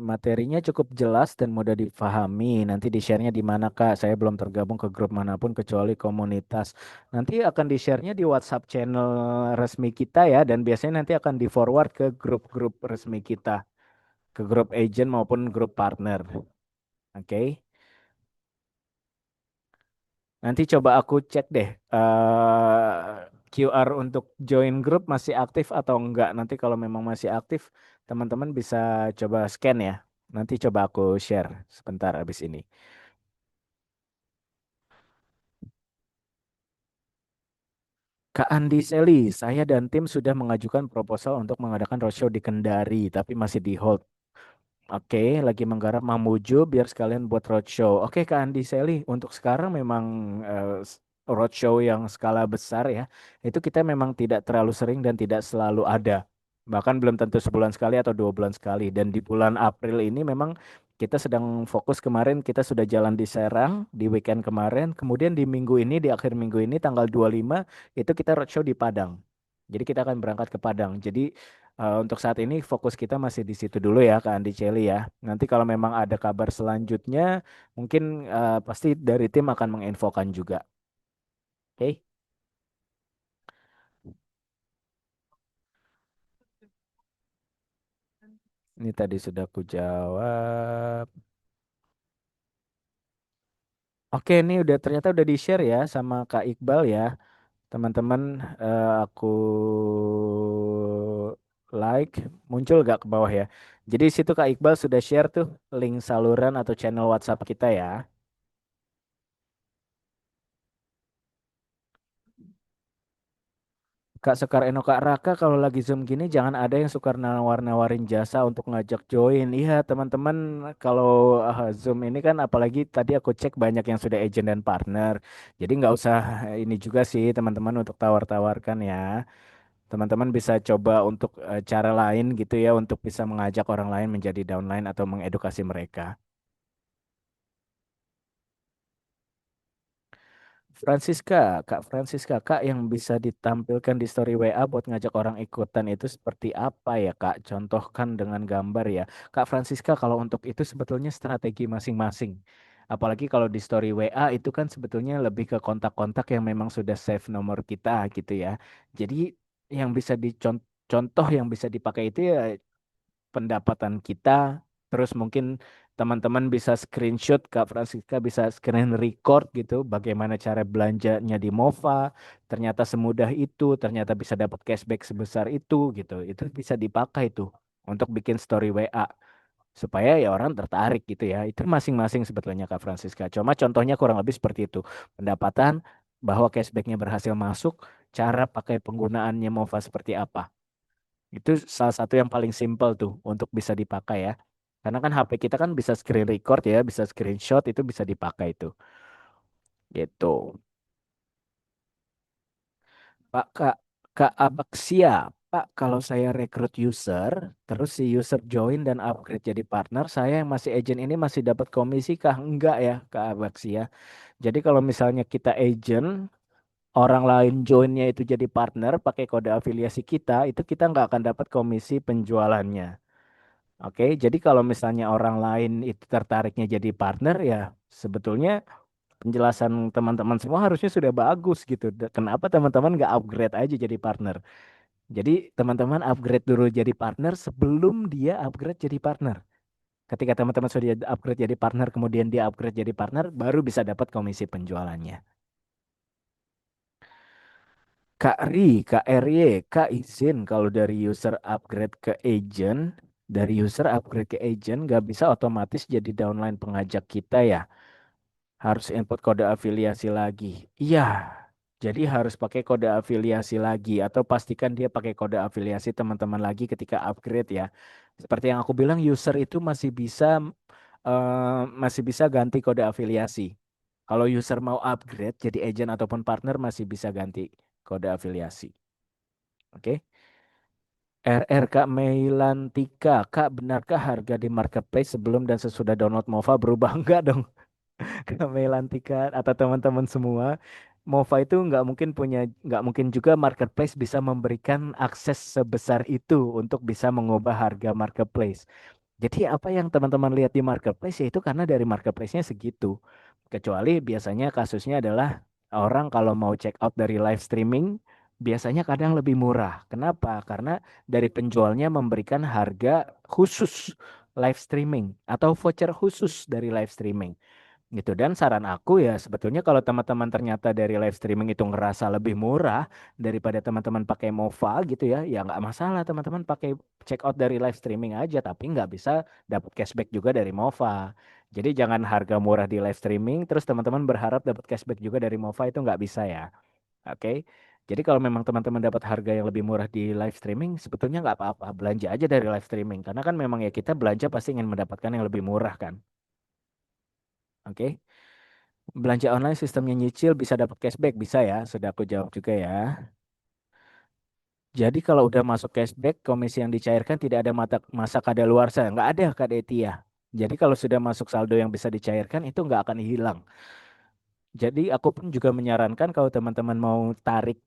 materinya cukup jelas dan mudah dipahami. Nanti di-share-nya di mana, Kak? Saya belum tergabung ke grup manapun kecuali komunitas. Nanti akan di-share-nya di WhatsApp channel resmi kita ya, dan biasanya nanti akan di-forward ke grup-grup resmi kita, ke grup agent maupun grup partner. Oke. Nanti coba aku cek deh, QR untuk join grup masih aktif atau enggak. Nanti kalau memang masih aktif, teman-teman bisa coba scan ya. Nanti coba aku share sebentar habis ini. Kak Andi Seli, saya dan tim sudah mengajukan proposal untuk mengadakan roadshow di Kendari, tapi masih di hold. Oke, lagi menggarap Mamuju biar sekalian buat roadshow. Oke, Kak Andi Seli, untuk sekarang memang roadshow yang skala besar ya, itu kita memang tidak terlalu sering dan tidak selalu ada. Bahkan belum tentu sebulan sekali atau 2 bulan sekali. Dan di bulan April ini memang kita sedang fokus kemarin kita sudah jalan di Serang di weekend kemarin. Kemudian di minggu ini, di akhir minggu ini tanggal 25 itu kita roadshow di Padang. Jadi kita akan berangkat ke Padang. Jadi untuk saat ini fokus kita masih di situ dulu ya Kak Andi Celi ya. Nanti kalau memang ada kabar selanjutnya mungkin pasti dari tim akan menginfokan juga. Oke, ini tadi sudah aku jawab. Oke, ini udah ternyata udah di-share ya sama Kak Iqbal ya. Teman-teman aku like muncul gak ke bawah ya. Jadi situ Kak Iqbal sudah share tuh link saluran atau channel WhatsApp kita ya. Kak Sekar Eno Kak Raka kalau lagi Zoom gini jangan ada yang suka nawar-nawarin jasa untuk ngajak join. Iya teman-teman kalau Zoom ini kan apalagi tadi aku cek banyak yang sudah agent dan partner. Jadi nggak usah ini juga sih teman-teman untuk tawar-tawarkan ya. Teman-teman bisa coba untuk cara lain gitu ya untuk bisa mengajak orang lain menjadi downline atau mengedukasi mereka. Kak Francisca, Kak yang bisa ditampilkan di story WA buat ngajak orang ikutan itu seperti apa ya Kak? Contohkan dengan gambar ya. Kak Francisca, kalau untuk itu sebetulnya strategi masing-masing. Apalagi kalau di story WA itu kan sebetulnya lebih ke kontak-kontak yang memang sudah save nomor kita gitu ya. Jadi yang bisa dicontoh yang bisa dipakai itu ya pendapatan kita, terus mungkin teman-teman bisa screenshot, Kak Francisca bisa screen record gitu, bagaimana cara belanjanya di Mova, ternyata semudah itu, ternyata bisa dapat cashback sebesar itu gitu, itu bisa dipakai tuh untuk bikin story WA supaya ya orang tertarik gitu ya. Itu masing-masing sebetulnya Kak Francisca. Cuma contohnya kurang lebih seperti itu. Pendapatan bahwa cashbacknya berhasil masuk, cara pakai penggunaannya Mova seperti apa. Itu salah satu yang paling simpel tuh untuk bisa dipakai ya. Karena kan HP kita kan bisa screen record ya, bisa screenshot itu bisa dipakai tuh. Gitu. Pak Kak Abaksia, Pak kalau saya rekrut user, terus si user join dan upgrade jadi partner, saya yang masih agent ini masih dapat komisi kah? Enggak ya, Kak Abaksia. Jadi kalau misalnya kita agent, orang lain joinnya itu jadi partner pakai kode afiliasi kita, itu kita nggak akan dapat komisi penjualannya. Oke, jadi kalau misalnya orang lain itu tertariknya jadi partner ya sebetulnya penjelasan teman-teman semua harusnya sudah bagus gitu. Kenapa teman-teman nggak upgrade aja jadi partner? Jadi teman-teman upgrade dulu jadi partner sebelum dia upgrade jadi partner. Ketika teman-teman sudah upgrade jadi partner, kemudian dia upgrade jadi partner, baru bisa dapat komisi penjualannya. Kak Ri, Kak RY, Kak izin kalau dari user upgrade ke agent, dari user upgrade ke agent nggak bisa otomatis jadi downline pengajak kita ya. Harus input kode afiliasi lagi. Iya, Jadi harus pakai kode afiliasi lagi atau pastikan dia pakai kode afiliasi teman-teman lagi ketika upgrade ya. Seperti yang aku bilang, user itu masih bisa ganti kode afiliasi. Kalau user mau upgrade jadi agent ataupun partner masih bisa ganti kode afiliasi. Oke. RR Kak Meilantika, Kak benarkah harga di marketplace sebelum dan sesudah download Mova berubah? Enggak dong. Kami Lantika atau teman-teman semua, Mova itu nggak mungkin juga marketplace bisa memberikan akses sebesar itu untuk bisa mengubah harga marketplace. Jadi apa yang teman-teman lihat di marketplace ya itu karena dari marketplace-nya segitu. Kecuali biasanya kasusnya adalah orang kalau mau check out dari live streaming biasanya kadang lebih murah. Kenapa? Karena dari penjualnya memberikan harga khusus live streaming atau voucher khusus dari live streaming gitu. Dan saran aku ya sebetulnya kalau teman-teman ternyata dari live streaming itu ngerasa lebih murah daripada teman-teman pakai Mova gitu ya, ya nggak masalah teman-teman pakai check out dari live streaming aja, tapi nggak bisa dapat cashback juga dari Mova. Jadi jangan harga murah di live streaming terus teman-teman berharap dapat cashback juga dari Mova, itu nggak bisa ya. Oke. Jadi kalau memang teman-teman dapat harga yang lebih murah di live streaming, sebetulnya nggak apa-apa, belanja aja dari live streaming. Karena kan memang ya kita belanja pasti ingin mendapatkan yang lebih murah kan. Oke. Belanja online sistemnya nyicil bisa dapat cashback, bisa ya. Sudah aku jawab juga ya. Jadi kalau udah masuk cashback, komisi yang dicairkan tidak ada masa kadaluarsa. Nggak ada Kak Deti ya. Jadi kalau sudah masuk saldo yang bisa dicairkan itu nggak akan hilang. Jadi aku pun juga menyarankan kalau teman-teman mau tarik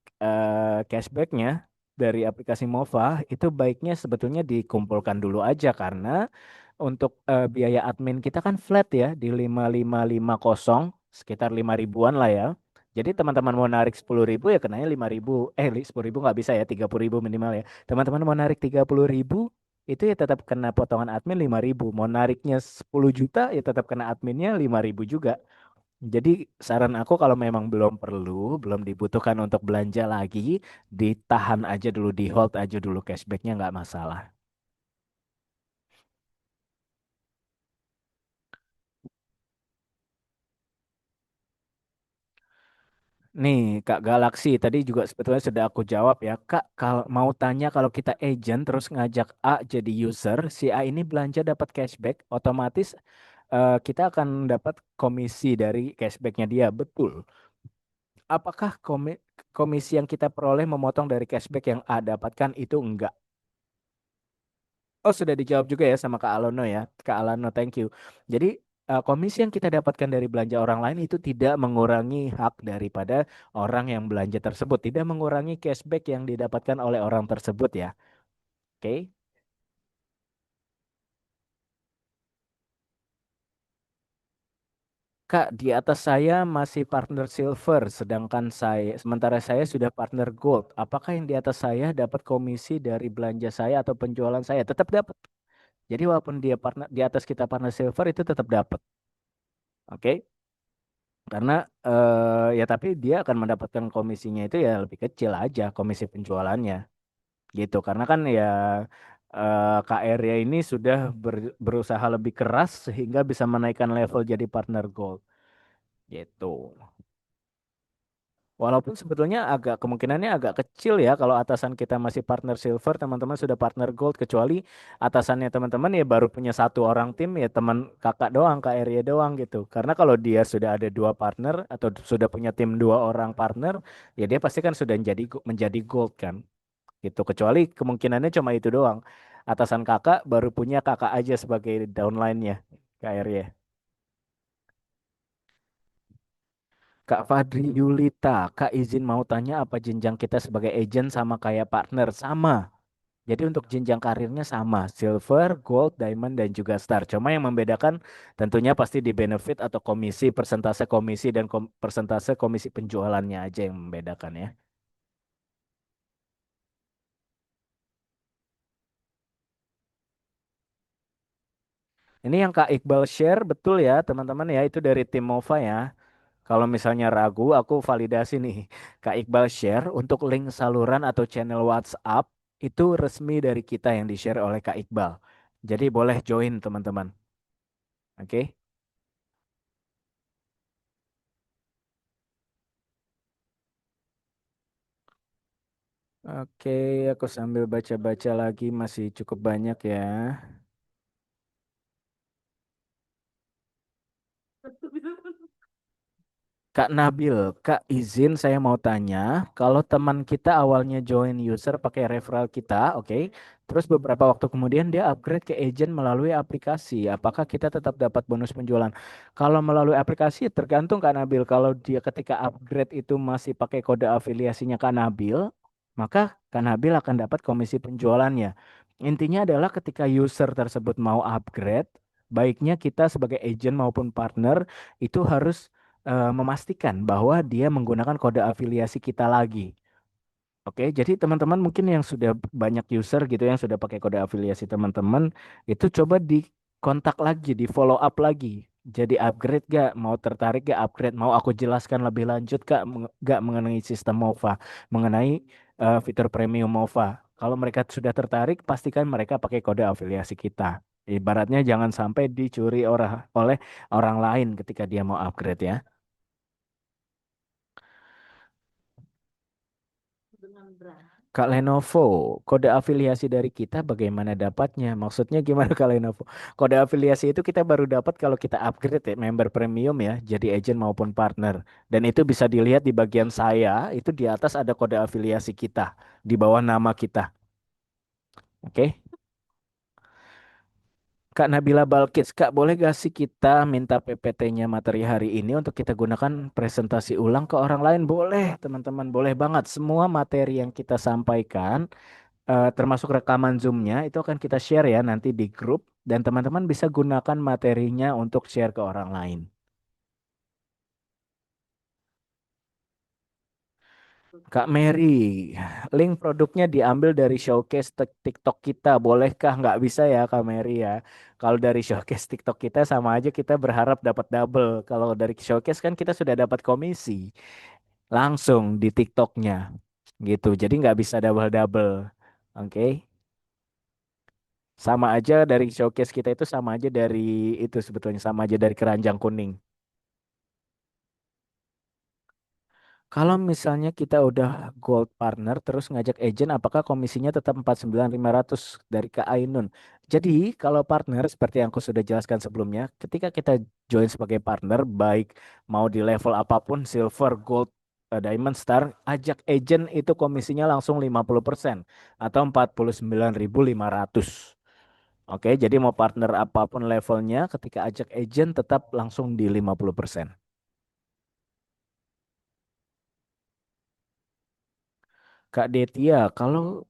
cashbacknya dari aplikasi Mova, itu baiknya sebetulnya dikumpulkan dulu aja karena untuk biaya admin kita kan flat ya di 5550 sekitar 5 ribuan lah ya. Jadi teman-teman mau narik 10 ribu ya kenanya 5 ribu. 10 ribu nggak bisa ya, 30 ribu minimal ya. Teman-teman mau narik 30 ribu itu ya tetap kena potongan admin 5 ribu. Mau nariknya 10 juta ya tetap kena adminnya 5 ribu juga. Jadi saran aku kalau memang belum perlu, belum dibutuhkan untuk belanja lagi, ditahan aja dulu, di hold aja dulu cashbacknya nggak masalah. Nih, Kak Galaksi tadi juga sebetulnya sudah aku jawab ya. Kak, kalau mau tanya kalau kita agent terus ngajak A jadi user, si A ini belanja dapat cashback, otomatis kita akan dapat komisi dari cashbacknya dia. Betul. Apakah komisi yang kita peroleh memotong dari cashback yang A dapatkan itu enggak? Oh, sudah dijawab juga ya sama Kak Alono ya. Kak Alono, thank you. Jadi, komisi yang kita dapatkan dari belanja orang lain itu tidak mengurangi hak daripada orang yang belanja tersebut. Tidak mengurangi cashback yang didapatkan oleh orang tersebut ya. Oke. Kak, di atas saya masih partner silver, sementara saya sudah partner gold. Apakah yang di atas saya dapat komisi dari belanja saya atau penjualan saya? Tetap dapat. Jadi walaupun dia partner di atas kita partner silver itu tetap dapat. Oke. Karena ya tapi dia akan mendapatkan komisinya itu ya lebih kecil aja komisi penjualannya gitu. Karena kan ya KR-nya ini sudah berusaha lebih keras sehingga bisa menaikkan level jadi partner gold gitu. Walaupun sebetulnya kemungkinannya agak kecil ya kalau atasan kita masih partner silver, teman-teman sudah partner gold, kecuali atasannya teman-teman ya baru punya satu orang tim ya teman kakak doang, KRY doang gitu. Karena kalau dia sudah ada dua partner atau sudah punya tim dua orang partner, ya dia pasti kan sudah menjadi gold kan gitu. Kecuali kemungkinannya cuma itu doang. Atasan kakak baru punya kakak aja sebagai downline-nya KRY. Kak Fadri Yulita, Kak izin mau tanya apa jenjang kita sebagai agent sama kayak partner? Sama. Jadi untuk jenjang karirnya sama, silver, gold, diamond, dan juga star. Cuma yang membedakan tentunya pasti di benefit atau komisi, persentase komisi dan persentase komisi penjualannya aja yang membedakan ya. Ini yang Kak Iqbal share betul ya teman-teman ya, itu dari tim Mova ya. Kalau misalnya ragu, aku validasi nih. Kak Iqbal share untuk link saluran atau channel WhatsApp itu resmi dari kita yang di-share oleh Kak Iqbal. Jadi boleh join teman-teman. Oke? Oke, aku sambil baca-baca lagi masih cukup banyak ya. Kak Nabil, Kak izin saya mau tanya, kalau teman kita awalnya join user pakai referral kita, oke, terus beberapa waktu kemudian dia upgrade ke agent melalui aplikasi, apakah kita tetap dapat bonus penjualan? Kalau melalui aplikasi tergantung Kak Nabil, kalau dia ketika upgrade itu masih pakai kode afiliasinya Kak Nabil, maka Kak Nabil akan dapat komisi penjualannya. Intinya adalah ketika user tersebut mau upgrade, baiknya kita sebagai agent maupun partner itu harus memastikan bahwa dia menggunakan kode afiliasi kita lagi. Oke, jadi teman-teman mungkin yang sudah banyak user gitu yang sudah pakai kode afiliasi teman-teman itu coba di kontak lagi, di follow up lagi. Jadi upgrade gak? Mau tertarik gak upgrade? Mau aku jelaskan lebih lanjut gak mengenai sistem MOVA, mengenai fitur premium MOVA? Kalau mereka sudah tertarik, pastikan mereka pakai kode afiliasi kita. Ibaratnya jangan sampai dicuri oleh orang lain ketika dia mau upgrade ya. Kak Lenovo, kode afiliasi dari kita bagaimana dapatnya? Maksudnya gimana Kak Lenovo? Kode afiliasi itu kita baru dapat kalau kita upgrade ya, member premium ya, jadi agent maupun partner. Dan itu bisa dilihat di bagian saya, itu di atas ada kode afiliasi kita, di bawah nama kita. Oke? Kak Nabila Balkis, Kak boleh gak sih kita minta PPT-nya materi hari ini untuk kita gunakan presentasi ulang ke orang lain? Boleh, teman-teman, boleh banget. Semua materi yang kita sampaikan termasuk rekaman Zoom-nya itu akan kita share ya nanti di grup dan teman-teman bisa gunakan materinya untuk share ke orang lain. Kak Mary, link produknya diambil dari showcase TikTok kita, bolehkah? Nggak bisa ya Kak Mary ya. Kalau dari showcase TikTok kita sama aja kita berharap dapat double. Kalau dari showcase kan kita sudah dapat komisi langsung di TikToknya gitu. Jadi nggak bisa double-double. Oke. Sama aja dari showcase kita itu sama aja dari itu sebetulnya sama aja dari keranjang kuning. Kalau misalnya kita udah gold partner terus ngajak agent apakah komisinya tetap 49.500 dari Kak Ainun? Jadi kalau partner seperti yang aku sudah jelaskan sebelumnya, ketika kita join sebagai partner baik mau di level apapun silver, gold, diamond, star, ajak agent itu komisinya langsung 50% atau 49.500. Oke, jadi mau partner apapun levelnya, ketika ajak agent tetap langsung di 50%. Kak Detia, kalau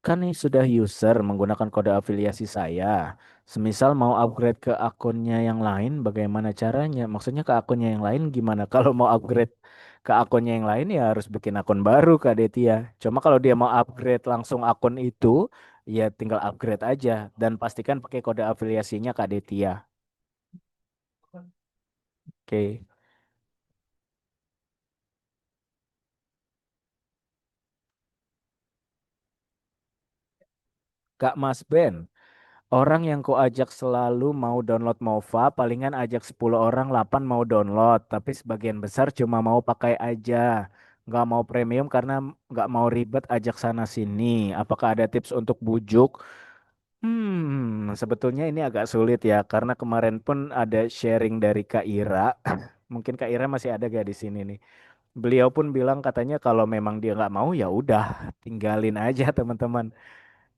kan ini sudah user menggunakan kode afiliasi saya, semisal mau upgrade ke akunnya yang lain, bagaimana caranya? Maksudnya ke akunnya yang lain gimana? Kalau mau upgrade ke akunnya yang lain ya harus bikin akun baru Kak Detia. Cuma kalau dia mau upgrade langsung akun itu, ya tinggal upgrade aja dan pastikan pakai kode afiliasinya Kak Detia. Oke. Kak Mas Ben. Orang yang ku ajak selalu mau download Mova, palingan ajak 10 orang, 8 mau download, tapi sebagian besar cuma mau pakai aja. Nggak mau premium karena nggak mau ribet ajak sana sini. Apakah ada tips untuk bujuk? Sebetulnya ini agak sulit ya, karena kemarin pun ada sharing dari Kak Ira. Mungkin Kak Ira masih ada gak di sini nih? Beliau pun bilang katanya kalau memang dia nggak mau ya udah tinggalin aja teman-teman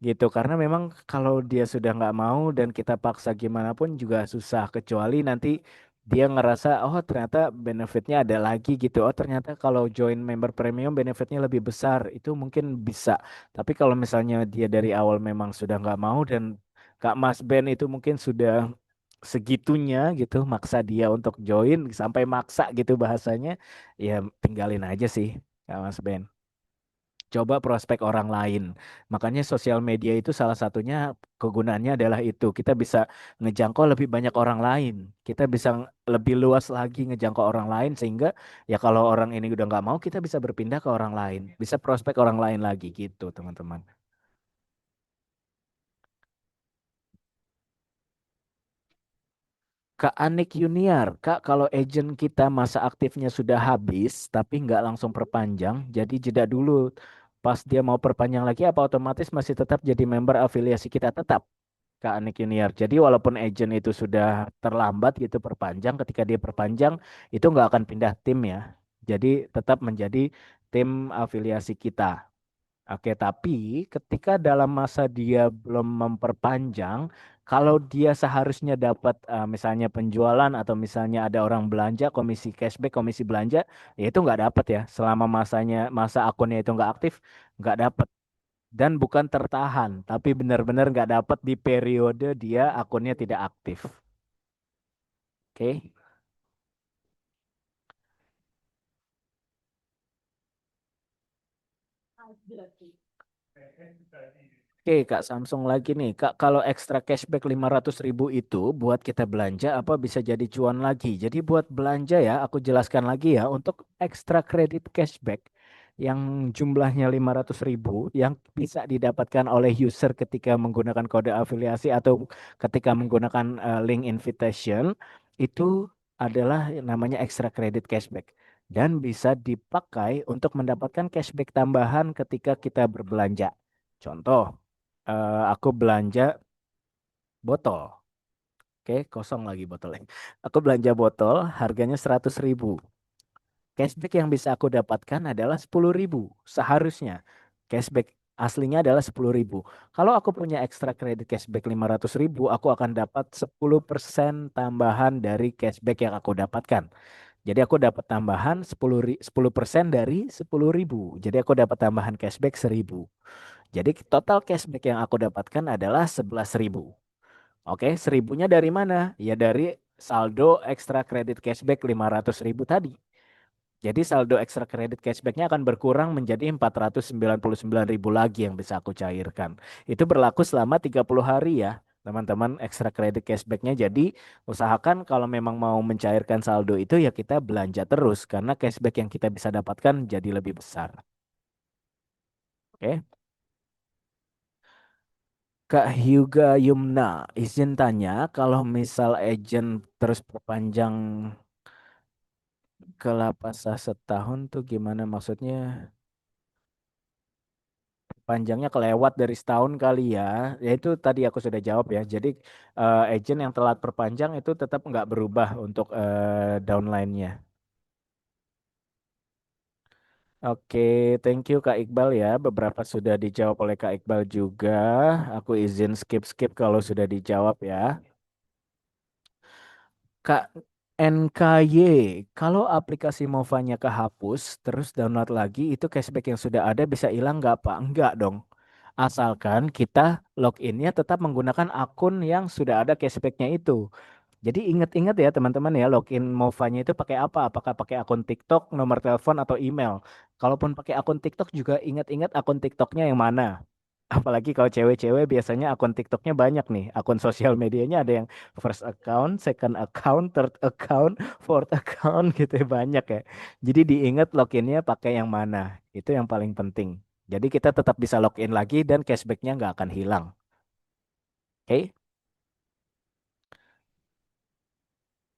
gitu karena memang kalau dia sudah nggak mau dan kita paksa gimana pun juga susah kecuali nanti dia ngerasa oh ternyata benefitnya ada lagi gitu oh ternyata kalau join member premium benefitnya lebih besar itu mungkin bisa tapi kalau misalnya dia dari awal memang sudah nggak mau dan Kak Mas Ben itu mungkin sudah segitunya gitu maksa dia untuk join sampai maksa gitu bahasanya ya tinggalin aja sih Kak Mas Ben. Coba prospek orang lain. Makanya sosial media itu salah satunya kegunaannya adalah itu. Kita bisa ngejangkau lebih banyak orang lain. Kita bisa lebih luas lagi ngejangkau orang lain sehingga ya kalau orang ini udah nggak mau kita bisa berpindah ke orang lain. Bisa prospek orang lain lagi gitu teman-teman. Kak Anik Yuniar, Kak kalau agent kita masa aktifnya sudah habis tapi nggak langsung perpanjang, jadi jeda dulu. pas dia mau perpanjang lagi apa otomatis masih tetap jadi member afiliasi kita tetap Kak Anik Yuniar. Jadi walaupun agent itu sudah terlambat gitu perpanjang, ketika dia perpanjang itu nggak akan pindah tim ya. Jadi tetap menjadi tim afiliasi kita. Oke, tapi ketika dalam masa dia belum memperpanjang, kalau dia seharusnya dapat misalnya penjualan atau misalnya ada orang belanja, komisi cashback, komisi belanja, ya itu nggak dapat ya. Selama masa akunnya itu nggak aktif, nggak dapat. Dan bukan tertahan, tapi benar-benar nggak dapat di periode dia akunnya tidak aktif. Oke. Oke, Kak Samsung lagi nih. Kak, kalau ekstra cashback 500.000 itu buat kita belanja apa bisa jadi cuan lagi? Jadi buat belanja ya, aku jelaskan lagi ya, untuk ekstra kredit cashback yang jumlahnya 500.000 yang bisa didapatkan oleh user ketika menggunakan kode afiliasi atau ketika menggunakan link invitation itu adalah yang namanya ekstra kredit cashback dan bisa dipakai untuk mendapatkan cashback tambahan ketika kita berbelanja. Contoh, aku belanja botol. Oke, kosong lagi botolnya. Aku belanja botol, harganya 100.000. Cashback yang bisa aku dapatkan adalah 10.000 seharusnya. Cashback aslinya adalah 10.000. Kalau aku punya ekstra kredit cashback 500.000, aku akan dapat 10% tambahan dari cashback yang aku dapatkan. Jadi aku dapat tambahan 10% dari 10.000. Jadi aku dapat tambahan cashback 1.000. Jadi total cashback yang aku dapatkan adalah 11.000. Oke, 1.000-nya dari mana? Ya dari saldo ekstra kredit cashback 500.000 tadi. Jadi saldo ekstra kredit cashbacknya akan berkurang menjadi 499.000 lagi yang bisa aku cairkan. Itu berlaku selama 30 hari ya, teman-teman ekstra kredit cashbacknya. Jadi usahakan kalau memang mau mencairkan saldo itu ya kita belanja terus karena cashback yang kita bisa dapatkan jadi lebih besar. Oke. Kak Hyuga Yumna, izin tanya, kalau misal agent terus perpanjang ke Lapasa setahun tuh gimana maksudnya? Panjangnya kelewat dari setahun kali ya. Ya itu tadi aku sudah jawab ya. Jadi agent yang telat perpanjang itu tetap nggak berubah untuk downline-nya. Oke, thank you Kak Iqbal ya. Beberapa sudah dijawab oleh Kak Iqbal juga. Aku izin skip-skip kalau sudah dijawab ya. Kak NKY, kalau aplikasi Movanya kehapus, terus download lagi, itu cashback yang sudah ada bisa hilang nggak Pak? Enggak dong. Asalkan kita loginnya tetap menggunakan akun yang sudah ada cashbacknya itu. Jadi ingat-ingat ya teman-teman ya, login Movanya itu pakai apa? Apakah pakai akun TikTok, nomor telepon, atau email? Kalaupun pakai akun TikTok juga ingat-ingat akun TikToknya yang mana. Apalagi kalau cewek-cewek biasanya akun TikToknya banyak nih. Akun sosial medianya ada yang first account, second account, third account, fourth account gitu ya banyak ya. Jadi diingat loginnya pakai yang mana. Itu yang paling penting. Jadi kita tetap bisa login lagi dan cashbacknya nggak akan hilang. Oke?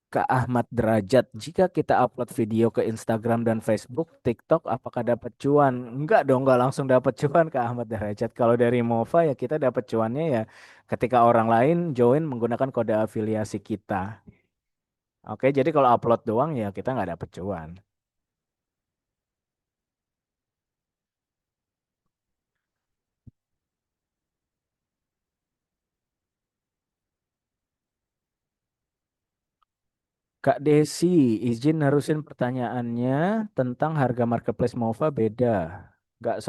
Kak Ahmad Derajat, jika kita upload video ke Instagram dan Facebook, TikTok, apakah dapat cuan? Enggak dong, enggak langsung dapat cuan Kak Ahmad Derajat. Kalau dari Mova ya kita dapat cuannya ya ketika orang lain join menggunakan kode afiliasi kita. Oke, jadi kalau upload doang ya kita nggak dapat cuan. Kak Desi, izin nerusin pertanyaannya tentang harga marketplace Mova beda. Nggak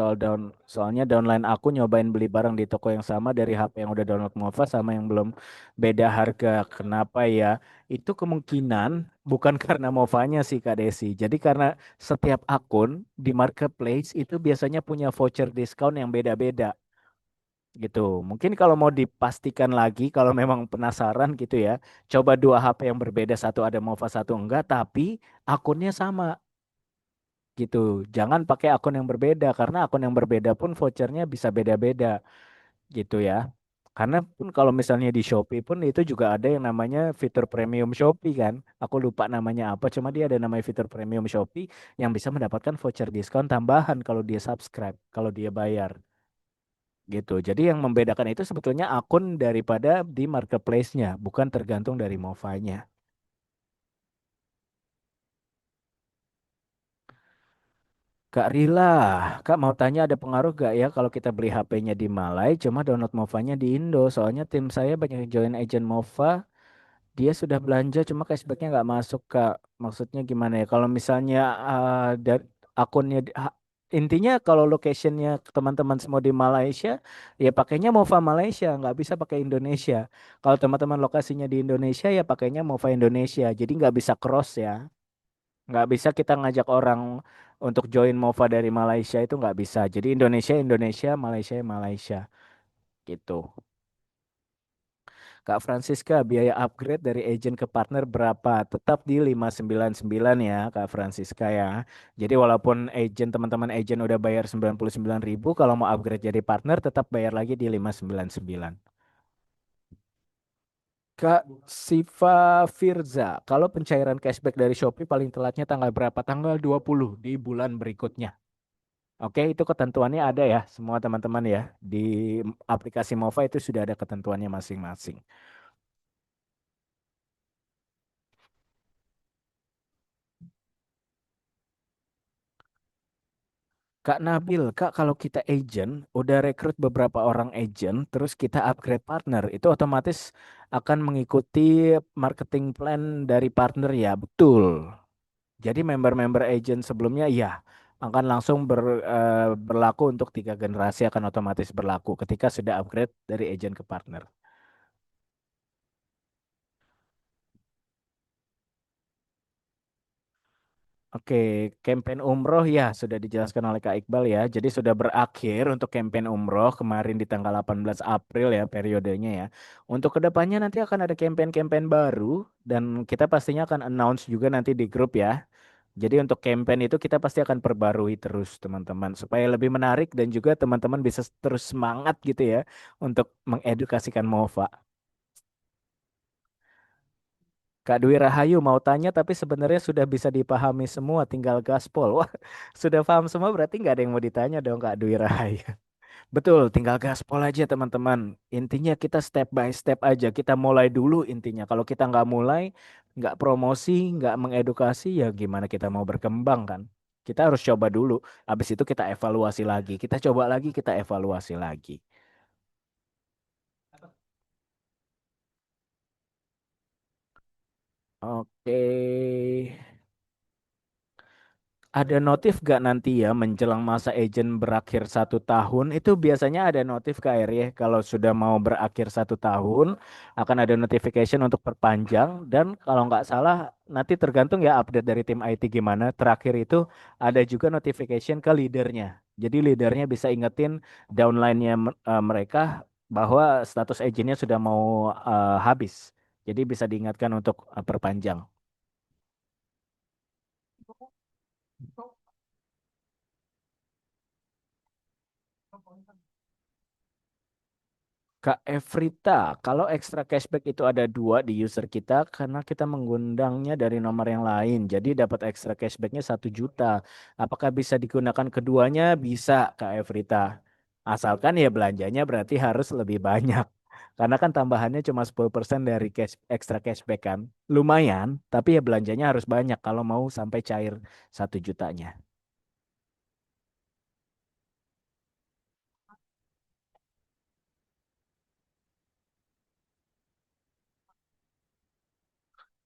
soalnya downline aku nyobain beli barang di toko yang sama dari HP yang udah download Mova sama yang belum beda harga. Kenapa ya? Itu kemungkinan bukan karena Movanya sih Kak Desi. Jadi karena setiap akun di marketplace itu biasanya punya voucher diskon yang beda-beda gitu. Mungkin kalau mau dipastikan lagi, kalau memang penasaran gitu ya, coba dua HP yang berbeda, satu ada Mova, satu enggak, tapi akunnya sama gitu. Jangan pakai akun yang berbeda karena akun yang berbeda pun vouchernya bisa beda-beda gitu ya. Karena pun kalau misalnya di Shopee pun itu juga ada yang namanya fitur premium Shopee kan. Aku lupa namanya apa, cuma dia ada namanya fitur premium Shopee yang bisa mendapatkan voucher diskon tambahan kalau dia subscribe, kalau dia bayar gitu. Jadi yang membedakan itu sebetulnya akun daripada di marketplace-nya, bukan tergantung dari MoFi-nya. Kak Rila, Kak mau tanya ada pengaruh gak ya kalau kita beli HP-nya di Malai, cuma download MoFa-nya di Indo? Soalnya tim saya banyak yang join agent MoFa, dia sudah belanja cuma cashback-nya nggak masuk Kak. Maksudnya gimana ya? Kalau misalnya dari akunnya, intinya kalau location-nya teman-teman semua di Malaysia, ya pakainya MoFa Malaysia, nggak bisa pakai Indonesia. Kalau teman-teman lokasinya di Indonesia, ya pakainya MoFa Indonesia. Jadi nggak bisa cross ya. Nggak bisa kita ngajak orang untuk join MoFa dari Malaysia itu nggak bisa. Jadi Indonesia, Indonesia, Malaysia, Malaysia gitu. Kak Francisca, biaya upgrade dari agent ke partner berapa? Tetap di 599 ya, Kak Francisca ya. Jadi walaupun agent teman-teman agent udah bayar 99.000, kalau mau upgrade jadi partner tetap bayar lagi di 599. Kak Siva Firza, kalau pencairan cashback dari Shopee paling telatnya tanggal berapa? Tanggal 20 di bulan berikutnya. Oke, itu ketentuannya ada ya, semua teman-teman ya. Di aplikasi Mova itu sudah ada ketentuannya masing-masing. Kak Nabil, Kak, kalau kita agent, udah rekrut beberapa orang agent, terus kita upgrade partner, itu otomatis akan mengikuti marketing plan dari partner ya, betul. Jadi member-member agent sebelumnya ya akan langsung berlaku untuk 3 generasi akan otomatis berlaku ketika sudah upgrade dari agent ke partner. Oke, campaign umroh ya sudah dijelaskan oleh Kak Iqbal ya. Jadi sudah berakhir untuk campaign umroh kemarin di tanggal 18 April ya periodenya ya. Untuk kedepannya nanti akan ada campaign-campaign baru dan kita pastinya akan announce juga nanti di grup ya. Jadi untuk campaign itu kita pasti akan perbarui terus teman-teman supaya lebih menarik dan juga teman-teman bisa terus semangat gitu ya untuk mengedukasikan MOFA. Kak Dwi Rahayu mau tanya tapi sebenarnya sudah bisa dipahami semua tinggal gaspol. Wah, sudah paham semua berarti nggak ada yang mau ditanya dong Kak Dwi Rahayu. Betul, tinggal gaspol aja teman-teman. Intinya kita step by step aja. Kita mulai dulu intinya. Kalau kita nggak mulai, nggak promosi, nggak mengedukasi, ya gimana kita mau berkembang kan? Kita harus coba dulu. Habis itu kita evaluasi lagi. Kita coba lagi, kita evaluasi lagi. Oke. Ada notif gak nanti ya menjelang masa agent berakhir 1 tahun? Itu biasanya ada notif KR ya. Kalau sudah mau berakhir 1 tahun, akan ada notification untuk perpanjang. Dan kalau nggak salah, nanti tergantung ya update dari tim IT gimana. Terakhir itu ada juga notification ke leadernya. Jadi leadernya bisa ingetin downline-nya mereka bahwa status agentnya sudah mau habis. Jadi bisa diingatkan untuk perpanjang. Kak Evrita, kalau extra cashback itu ada dua di user kita karena kita mengundangnya dari nomor yang lain. Jadi dapat extra cashbacknya 1 juta. Apakah bisa digunakan keduanya? Bisa, Kak Evrita. Asalkan ya belanjanya berarti harus lebih banyak. Karena kan tambahannya cuma 10% dari extra cashback kan. Lumayan, tapi ya belanjanya harus banyak kalau mau sampai cair 1 jutanya.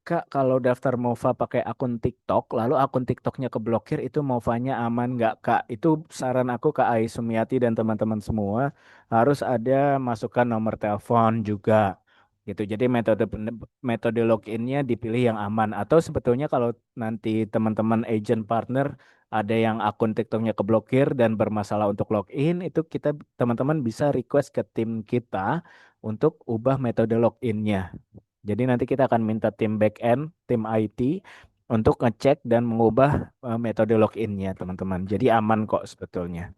Kak, kalau daftar MOFA pakai akun TikTok, lalu akun TikToknya keblokir, itu MOFA-nya aman nggak, Kak? Itu saran aku Kak Ai Sumiati dan teman-teman semua harus ada masukkan nomor telepon juga, gitu. Jadi metode login-nya dipilih yang aman. Atau sebetulnya kalau nanti teman-teman agent partner ada yang akun TikToknya keblokir dan bermasalah untuk login, itu kita teman-teman bisa request ke tim kita untuk ubah metode login-nya. Jadi nanti kita akan minta tim back end, tim IT untuk ngecek dan mengubah metode login-nya, teman-teman. Jadi aman kok sebetulnya.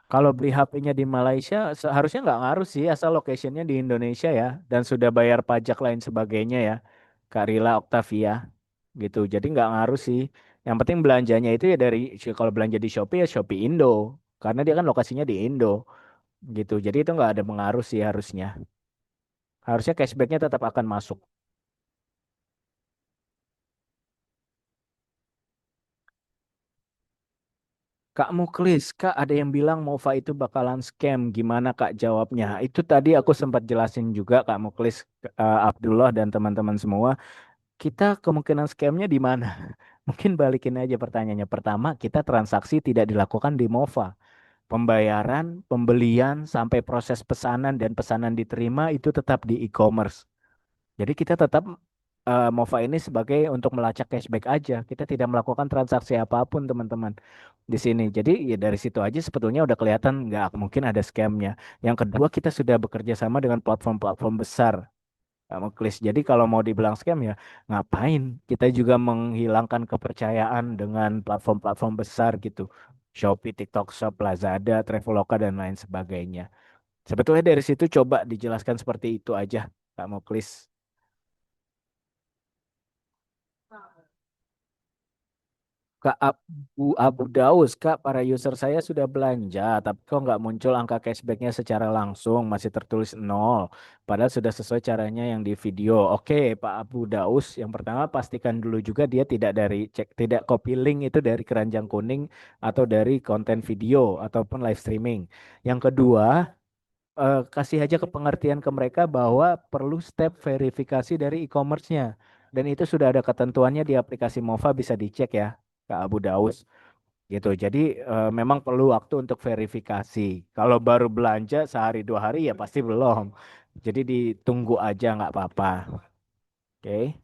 Kalau beli HP-nya di Malaysia seharusnya nggak ngaruh sih asal locationnya di Indonesia ya dan sudah bayar pajak lain sebagainya ya. Kak Rila Octavia gitu. Jadi nggak ngaruh sih. Yang penting belanjanya itu ya dari kalau belanja di Shopee ya Shopee Indo karena dia kan lokasinya di Indo gitu. Jadi itu nggak ada pengaruh sih harusnya. Harusnya cashbacknya tetap akan masuk. Kak Muklis, Kak ada yang bilang Mova itu bakalan scam. Gimana Kak jawabnya? Itu tadi aku sempat jelasin juga Kak Muklis, Abdullah dan teman-teman semua. Kita kemungkinan scamnya di mana? Mungkin balikin aja pertanyaannya. Pertama, kita transaksi tidak dilakukan di Mova. Pembayaran, pembelian, sampai proses pesanan dan pesanan diterima itu tetap di e-commerce. Jadi kita tetap Mova ini sebagai untuk melacak cashback aja. Kita tidak melakukan transaksi apapun, teman-teman, di sini. Jadi ya dari situ aja sebetulnya udah kelihatan nggak mungkin ada scamnya. Yang kedua, kita sudah bekerja sama dengan platform-platform besar. Klis. Jadi kalau mau dibilang scam ya ngapain? Kita juga menghilangkan kepercayaan dengan platform-platform besar gitu. Shopee, TikTok Shop, Lazada, Traveloka dan lain sebagainya. Sebetulnya dari situ coba dijelaskan seperti itu aja, Kak Muklis. Kak Abu Daus, Kak, para user saya sudah belanja, tapi kok nggak muncul angka cashbacknya secara langsung, masih tertulis nol. Padahal sudah sesuai caranya yang di video. Oke, Pak Abu Daus, yang pertama pastikan dulu juga dia tidak dari tidak copy link itu dari keranjang kuning atau dari konten video ataupun live streaming. Yang kedua, kasih aja ke pengertian ke mereka bahwa perlu step verifikasi dari e-commerce-nya. Dan itu sudah ada ketentuannya di aplikasi Mova bisa dicek ya, Kak Abu Daus. Gitu. Jadi memang perlu waktu untuk verifikasi. Kalau baru belanja sehari dua hari ya pasti belum. Jadi ditunggu aja nggak apa-apa. Oke.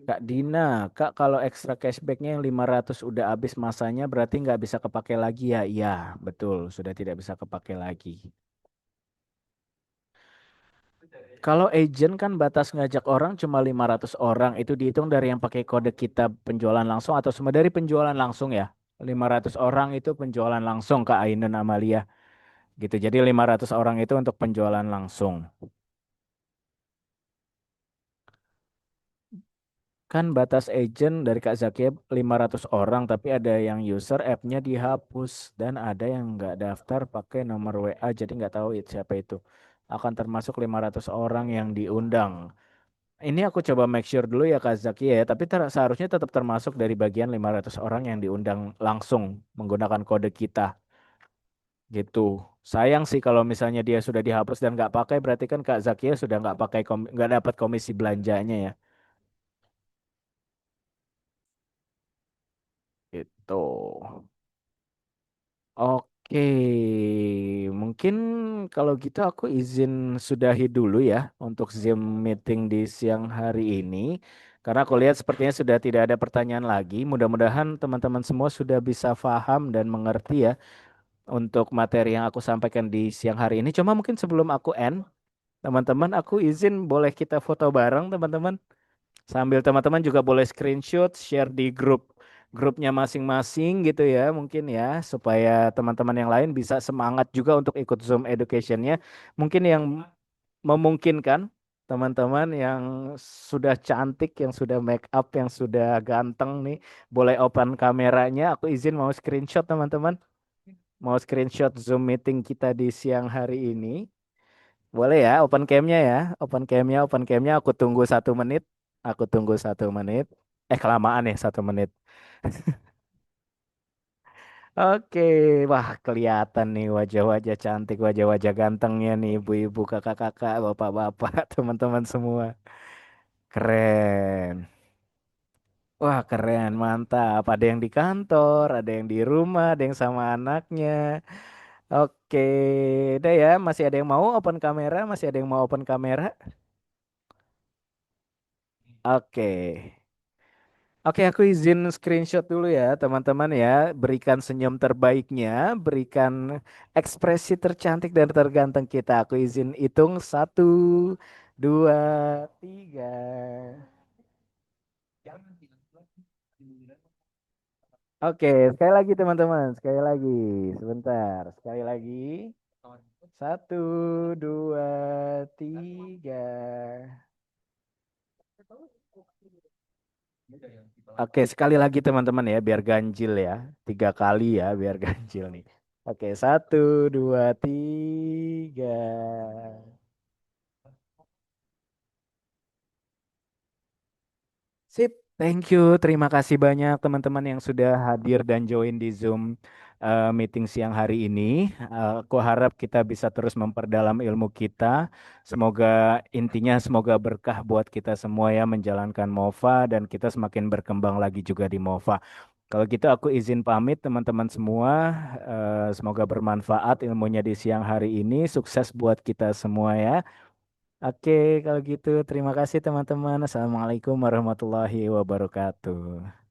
Kak Dina, Kak kalau ekstra cashbacknya yang 500 udah habis masanya berarti nggak bisa kepakai lagi ya? Iya, betul. Sudah tidak bisa kepakai lagi. Kalau agent kan batas ngajak orang cuma 500 orang. Itu dihitung dari yang pakai kode kita penjualan langsung atau semua dari penjualan langsung ya. 500 orang itu penjualan langsung Kak Ainun Amalia. Gitu. Jadi 500 orang itu untuk penjualan langsung. Kan batas agent dari Kak Zakia 500 orang, tapi ada yang user app-nya dihapus dan ada yang nggak daftar pakai nomor WA, jadi nggak tahu siapa itu. Akan termasuk 500 orang yang diundang. Ini aku coba make sure dulu ya Kak Zaki ya, tapi seharusnya tetap termasuk dari bagian 500 orang yang diundang langsung menggunakan kode kita gitu. Sayang sih kalau misalnya dia sudah dihapus dan nggak pakai, berarti kan Kak Zakia sudah nggak pakai nggak dapat komisi belanjanya ya. Itu. Oke, mungkin kalau gitu aku izin sudahi dulu ya untuk Zoom meeting di siang hari ini. Karena aku lihat sepertinya sudah tidak ada pertanyaan lagi. Mudah-mudahan teman-teman semua sudah bisa paham dan mengerti ya untuk materi yang aku sampaikan di siang hari ini. Cuma mungkin sebelum aku end, teman-teman aku izin boleh kita foto bareng teman-teman. Sambil teman-teman juga boleh screenshot, share di grupnya masing-masing gitu ya, mungkin ya, supaya teman-teman yang lain bisa semangat juga untuk ikut Zoom educationnya. Mungkin yang memungkinkan teman-teman yang sudah cantik, yang sudah make up, yang sudah ganteng nih, boleh open kameranya. Aku izin mau screenshot teman-teman, mau screenshot Zoom meeting kita di siang hari ini. Boleh ya, open camnya ya, open camnya. Aku tunggu 1 menit. Aku tunggu 1 menit. Kelamaan ya 1 menit. Oke, wah kelihatan nih wajah-wajah cantik, wajah-wajah gantengnya nih, ibu-ibu, kakak-kakak, bapak-bapak, teman-teman semua. Keren. Wah, keren, mantap. Ada yang di kantor, ada yang di rumah, ada yang sama anaknya. Oke, udah ya. Masih ada yang mau open kamera? Masih ada yang mau open kamera? Oke. Oke, aku izin screenshot dulu ya, teman-teman ya. Berikan senyum terbaiknya, berikan ekspresi tercantik dan terganteng kita. Aku izin hitung satu, dua, tiga. Oke, sekali lagi teman-teman, sekali lagi. Sebentar, sekali lagi. Satu, dua, tiga. Oke, sekali lagi teman-teman ya, biar ganjil ya. Tiga kali ya, biar ganjil nih. Oke, satu, dua, tiga. Sip, thank you. Terima kasih banyak teman-teman yang sudah hadir dan join di Zoom meeting siang hari ini. Aku harap kita bisa terus memperdalam ilmu kita. Semoga intinya semoga berkah buat kita semua ya menjalankan MOFA dan kita semakin berkembang lagi juga di MOFA. Kalau gitu aku izin pamit teman-teman semua. Semoga bermanfaat ilmunya di siang hari ini. Sukses buat kita semua ya. Oke, kalau gitu terima kasih teman-teman. Assalamualaikum warahmatullahi wabarakatuh.